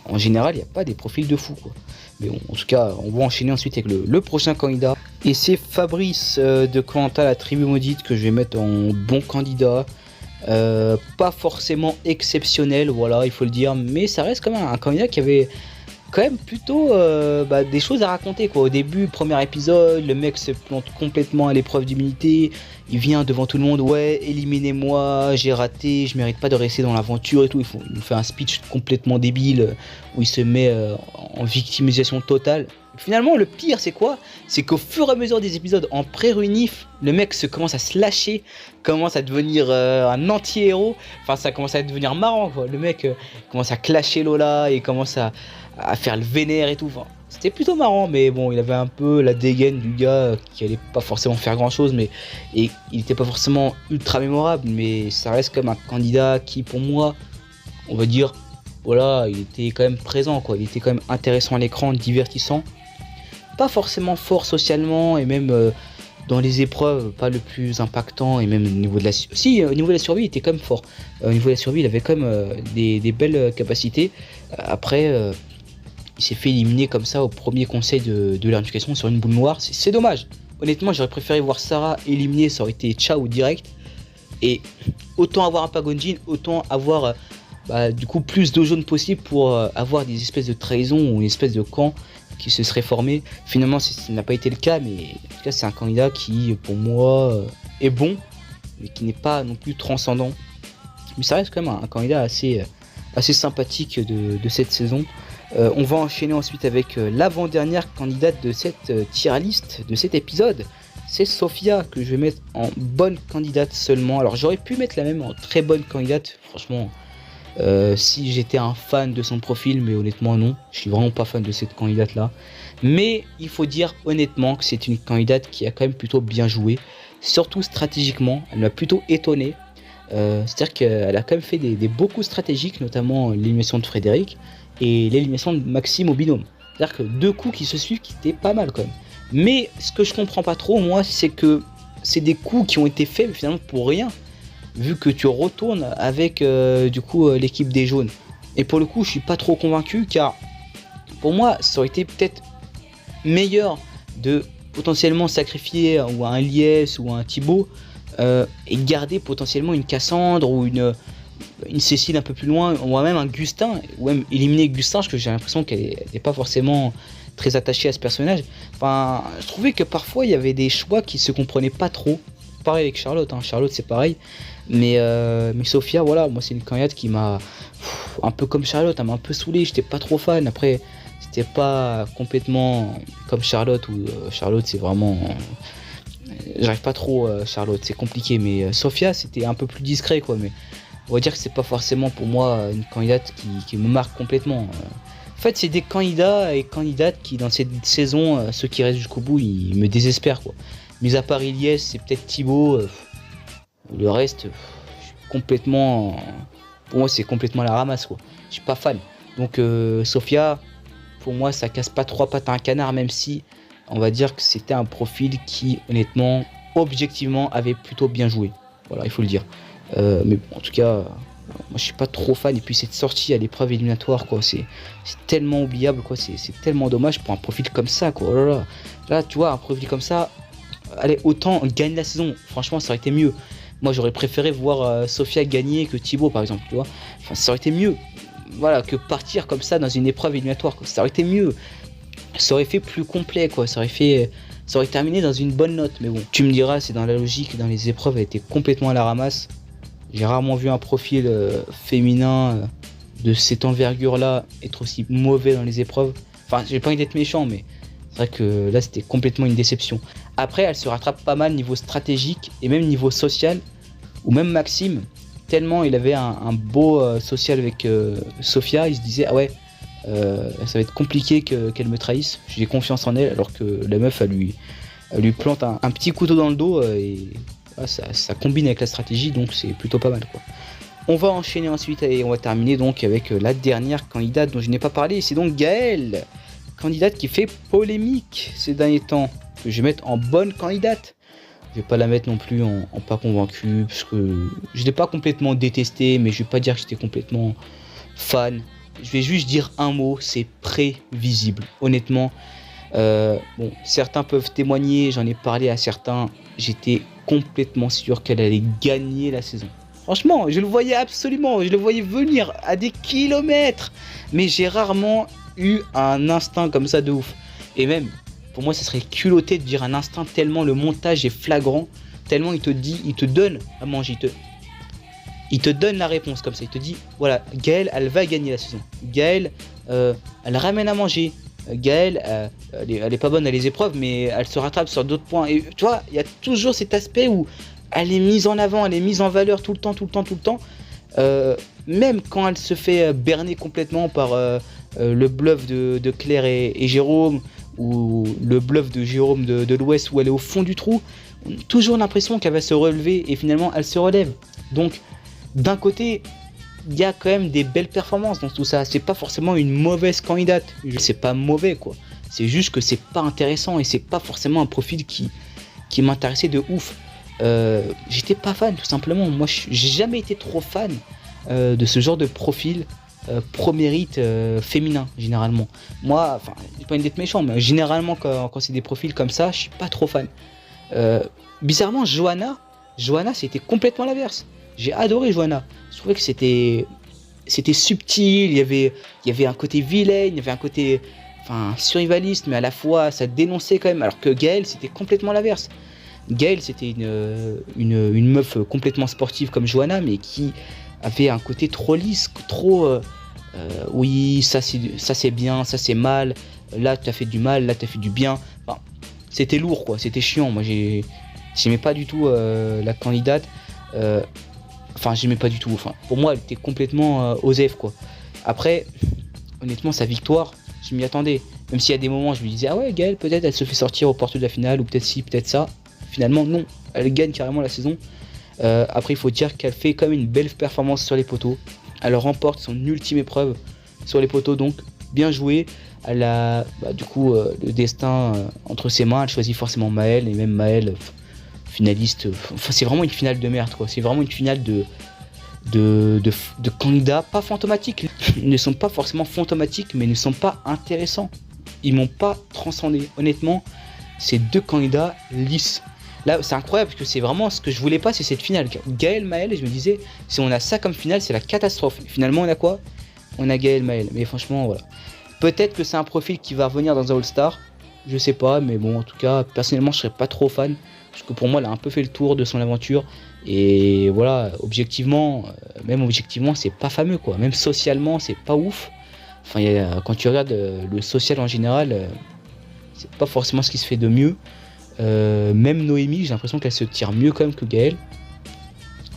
en général, il n'y a pas des profils de fou, quoi. Mais bon, en tout cas, on va enchaîner ensuite avec le prochain candidat, et c'est Fabrice de Koh-Lanta, la tribu maudite, que je vais mettre en bon candidat. Pas forcément exceptionnel, voilà, il faut le dire, mais ça reste quand même un candidat qui avait quand même plutôt des choses à raconter, quoi. Au début, premier épisode, le mec se plante complètement à l'épreuve d'immunité. Il vient devant tout le monde, ouais, éliminez-moi, j'ai raté, je mérite pas de rester dans l'aventure et tout. Il nous fait un speech complètement débile où il se met en victimisation totale. Finalement, le pire, c'est quoi? C'est qu'au fur et à mesure des épisodes, en pré-runif, le mec commence à se lâcher, commence à devenir un anti-héros. Enfin, ça commence à devenir marrant, quoi. Le mec commence à clasher Lola et commence à faire le vénère et tout. Enfin, c'était plutôt marrant, mais bon, il avait un peu la dégaine du gars qui allait pas forcément faire grand chose, et il était pas forcément ultra mémorable, mais ça reste comme un candidat qui, pour moi, on va dire, voilà, il était quand même présent, quoi. Il était quand même intéressant à l'écran, divertissant, pas forcément fort socialement, et même dans les épreuves, pas le plus impactant, et même au niveau de la au niveau de la survie, il était quand même fort. Au niveau de la survie, il avait quand même des belles capacités. Après, il s'est fait éliminer comme ça au premier conseil de l'éducation sur une boule noire. C'est dommage. Honnêtement, j'aurais préféré voir Sarah éliminée, ça aurait été ciao direct. Et autant avoir un Pagonjin, autant avoir du coup plus de jaunes possible pour avoir des espèces de trahisons ou une espèce de camp qui se serait formé. Finalement, ça n'a pas été le cas, mais en tout cas, c'est un candidat qui, pour moi, est bon, mais qui n'est pas non plus transcendant. Mais ça reste quand même un candidat assez sympathique de cette saison. On va enchaîner ensuite avec l'avant-dernière candidate de cette tier list, de cet épisode. C'est Sophia, que je vais mettre en bonne candidate seulement. Alors j'aurais pu mettre la même en très bonne candidate, franchement, si j'étais un fan de son profil, mais honnêtement non, je suis vraiment pas fan de cette candidate là. Mais il faut dire honnêtement que c'est une candidate qui a quand même plutôt bien joué, surtout stratégiquement, elle m'a plutôt étonné. C'est-à-dire qu'elle a quand même fait des beaux coups stratégiques, notamment l'élimination de Frédéric et l'élimination de Maxime au binôme. C'est-à-dire que deux coups qui se suivent qui étaient pas mal quand même. Mais ce que je comprends pas trop, moi, c'est que c'est des coups qui ont été faits mais finalement pour rien, vu que tu retournes avec l'équipe des jaunes. Et pour le coup, je suis pas trop convaincu, car pour moi, ça aurait été peut-être meilleur de potentiellement sacrifier ou un Lies ou un Thibaut et garder potentiellement une Cassandre ou une Cécile un peu plus loin, ou même un Gustin, ou même éliminer Gustin, parce que j'ai l'impression qu'elle n'est pas forcément très attachée à ce personnage. Enfin, je trouvais que parfois il y avait des choix qui se comprenaient pas trop. Pareil avec Charlotte, hein. Charlotte c'est pareil, mais Sophia, voilà, moi c'est une candidate qui m'a un peu comme Charlotte, elle m'a un peu saoulé, j'étais pas trop fan. Après, c'était pas complètement comme Charlotte, où Charlotte c'est vraiment j'arrive pas trop, Charlotte c'est compliqué, mais Sophia c'était un peu plus discret, quoi. Mais on va dire que c'est pas forcément pour moi une candidate qui me marque complètement. En fait, c'est des candidats et candidates qui, dans cette saison, ceux qui restent jusqu'au bout, ils me désespèrent, quoi. Mis à part Ilyes, c'est peut-être Thibaut. Le reste, je suis complètement pour moi c'est complètement la ramasse quoi. Je suis pas fan. Donc Sophia, pour moi ça casse pas trois pattes à un canard, même si on va dire que c'était un profil qui honnêtement, objectivement avait plutôt bien joué. Voilà, il faut le dire. Mais bon, en tout cas, moi je suis pas trop fan. Et puis cette sortie à l'épreuve éliminatoire quoi, c'est tellement oubliable quoi, c'est tellement dommage pour un profil comme ça quoi. Oh là là. Là tu vois un profil comme ça, allez autant gagner la saison. Franchement ça aurait été mieux. Moi j'aurais préféré voir Sophia gagner que Thibaut par exemple, tu vois. Enfin ça aurait été mieux. Voilà, que partir comme ça dans une épreuve éliminatoire quoi. Ça aurait été mieux. Ça aurait fait plus complet quoi. Ça aurait terminé dans une bonne note. Mais bon, tu me diras, c'est dans la logique, dans les épreuves, elle était complètement à la ramasse. J'ai rarement vu un profil féminin de cette envergure-là être aussi mauvais dans les épreuves. Enfin, j'ai pas envie d'être méchant, mais c'est vrai que là, c'était complètement une déception. Après, elle se rattrape pas mal niveau stratégique et même niveau social, ou même Maxime, tellement il avait un beau social avec Sophia, il se disait, ah ouais, ça va être compliqué qu'elle me trahisse, j'ai confiance en elle, alors que la meuf, elle lui plante un petit couteau dans le dos et ça combine avec la stratégie, donc c'est plutôt pas mal quoi. On va enchaîner ensuite et on va terminer donc avec la dernière candidate dont je n'ai pas parlé, c'est donc Gaëlle, candidate qui fait polémique ces derniers temps, que je vais mettre en bonne candidate. Je vais pas la mettre non plus en pas convaincu, parce que je l'ai pas complètement détesté, mais je vais pas dire que j'étais complètement fan. Je vais juste dire un mot, c'est prévisible. Honnêtement, bon, certains peuvent témoigner, j'en ai parlé à certains, j'étais complètement sûr qu'elle allait gagner la saison. Franchement, je le voyais absolument, je le voyais venir à des kilomètres. Mais j'ai rarement eu un instinct comme ça de ouf. Et même, pour moi, ça serait culotté de dire un instinct tellement le montage est flagrant, tellement il te donne à manger, il te donne la réponse comme ça, il te dit, voilà, Gaëlle, elle va gagner la saison. Gaëlle, elle ramène à manger. Gaëlle, elle est pas bonne à les épreuves, mais elle se rattrape sur d'autres points. Et tu vois, il y a toujours cet aspect où elle est mise en avant, elle est mise en valeur tout le temps. Même quand elle se fait berner complètement par le bluff de Claire et Jérôme, ou le bluff de Jérôme de l'Ouest où elle est au fond du trou, on a toujours l'impression qu'elle va se relever et finalement elle se relève. Donc d'un côté, il y a quand même des belles performances dans tout ça. C'est pas forcément une mauvaise candidate. C'est pas mauvais quoi. C'est juste que c'est pas intéressant et c'est pas forcément un profil qui m'intéressait de ouf. J'étais pas fan tout simplement. Moi j'ai jamais été trop fan de ce genre de profil pro mérite féminin généralement. Moi, enfin, j'ai pas envie d'être méchant, mais généralement quand c'est des profils comme ça, je suis pas trop fan. Bizarrement, Johanna c'était complètement l'inverse. J'ai adoré Johanna. Je trouvais que c'était subtil, il y avait un côté vilain, il y avait un côté survivaliste, mais à la fois ça dénonçait quand même, alors que Gaëlle c'était complètement l'inverse. Gaëlle c'était une meuf complètement sportive comme Johanna, mais qui avait un côté trop lisse, trop oui, ça c'est bien, ça c'est mal, là t'as fait du mal, là t'as fait du bien. Enfin, c'était lourd quoi, c'était chiant. Moi j'aimais pas du tout la candidate. J'aimais pas du tout. Enfin, pour moi, elle était complètement osef quoi. Après, honnêtement, sa victoire, je m'y attendais. Même s'il y a des moments, je me disais, ah ouais, Gaëlle, peut-être elle se fait sortir au porte de la finale, ou peut-être ci, peut-être ça. Finalement, non. Elle gagne carrément la saison. Après, il faut dire qu'elle fait quand même une belle performance sur les poteaux. Elle remporte son ultime épreuve sur les poteaux, donc bien joué. Elle a du coup le destin entre ses mains. Elle choisit forcément Maëlle, et même Maëlle. Finaliste, enfin c'est vraiment une finale de merde quoi, c'est vraiment une finale de candidats pas fantomatiques, ils ne sont pas forcément fantomatiques mais ne sont pas intéressants, ils m'ont pas transcendé, honnêtement, ces deux candidats lisses. Là c'est incroyable parce que c'est vraiment ce que je voulais pas, c'est cette finale, Gaëlle Maëlle, et je me disais si on a ça comme finale c'est la catastrophe, finalement on a quoi? On a Gaëlle Maëlle, mais franchement voilà, peut-être que c'est un profil qui va revenir dans un All-Star, je sais pas, mais bon en tout cas personnellement je serais pas trop fan. Parce que pour moi, elle a un peu fait le tour de son aventure. Et voilà, objectivement, c'est pas fameux quoi. Même socialement, c'est pas ouf. Enfin, quand tu regardes le social en général, c'est pas forcément ce qui se fait de mieux. Même Noémie, j'ai l'impression qu'elle se tire mieux quand même que Gaëlle.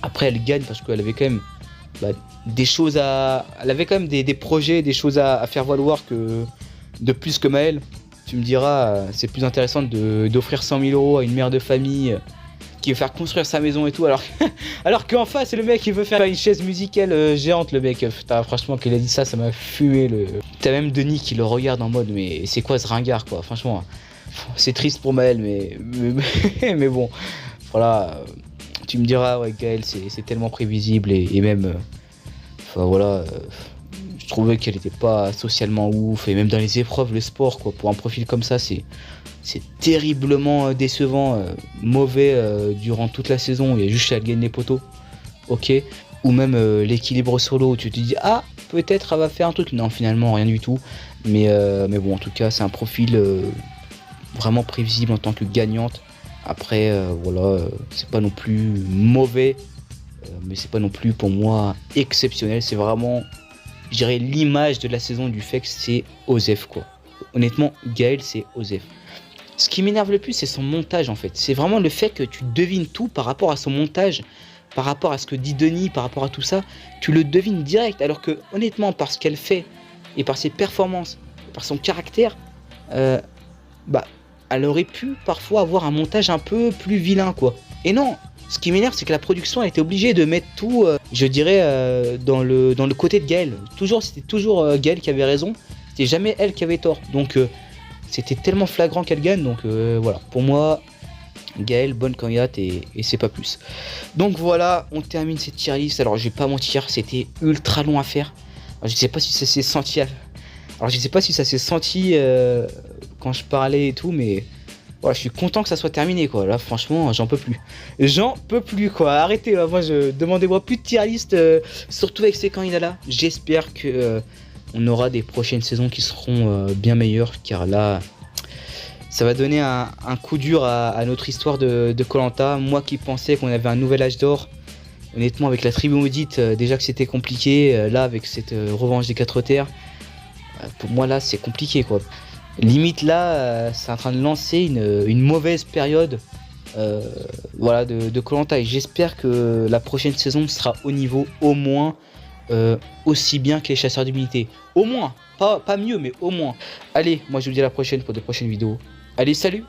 Après, elle gagne parce qu'elle avait quand même des choses à. Elle avait quand même des projets, des choses à faire valoir de plus que Maëlle. Tu me diras, c'est plus intéressant d'offrir 100 000 € à une mère de famille qui veut faire construire sa maison et tout, alors, alors qu'en face, le mec, il veut faire une chaise musicale géante, le mec. Putain, franchement, qu'il a dit ça, ça m'a fumé le... T'as même Denis qui le regarde en mode, mais c'est quoi ce ringard, quoi, franchement. C'est triste pour Maël, mais bon, voilà. Tu me diras, ouais, Gaël, c'est tellement prévisible et même... Enfin, voilà... je trouvais qu'elle était pas socialement ouf, et même dans les épreuves, le sport, quoi, pour un profil comme ça, c'est terriblement décevant, mauvais durant toute la saison, il y a juste à gagner les poteaux, ok, ou même l'équilibre solo, où tu te dis, ah, peut-être elle va faire un truc, non, finalement, rien du tout, mais bon, en tout cas, c'est un profil vraiment prévisible en tant que gagnante. Après, voilà, c'est pas non plus mauvais, mais c'est pas non plus pour moi exceptionnel, c'est vraiment... Je dirais l'image de la saison du fait que c'est Osef, quoi. Honnêtement, Gaël, c'est Osef. Ce qui m'énerve le plus, c'est son montage, en fait. C'est vraiment le fait que tu devines tout par rapport à son montage, par rapport à ce que dit Denis, par rapport à tout ça. Tu le devines direct, alors que, honnêtement, par ce qu'elle fait, et par ses performances, par son caractère, bah, elle aurait pu parfois avoir un montage un peu plus vilain, quoi. Et non, ce qui m'énerve, c'est que la production a été obligée de mettre tout, je dirais, dans le côté de Gaël. C'était toujours Gaël qui avait raison, c'était jamais elle qui avait tort. Donc c'était tellement flagrant qu'elle gagne, donc voilà. Pour moi, Gaël, bonne candidate et c'est pas plus. Donc voilà, on termine cette tier list. Alors je vais pas mentir, c'était ultra long à faire. Alors, je sais pas si ça s'est senti. Alors je sais pas si ça s'est senti quand je parlais et tout, mais... Ouais, je suis content que ça soit terminé, quoi. Là, franchement, j'en peux plus. J'en peux plus, quoi. Arrêtez, là. Moi, demandez-moi plus de tier list, surtout avec ces candidats-là. J'espère que on aura des prochaines saisons qui seront bien meilleures, car là, ça va donner un coup dur à notre histoire de koh. Moi qui pensais qu'on avait un nouvel âge d'or, honnêtement, avec la tribu maudite, déjà que c'était compliqué. Là, avec cette revanche des 4 terres, pour moi, là, c'est compliqué, quoi. Limite là, c'est en train de lancer une mauvaise période voilà, de koh. Et j'espère que la prochaine saison sera au niveau au moins aussi bien que les chasseurs d'immunité. Au moins, pas mieux, mais au moins. Allez, moi je vous dis à la prochaine pour de prochaines vidéos. Allez, salut!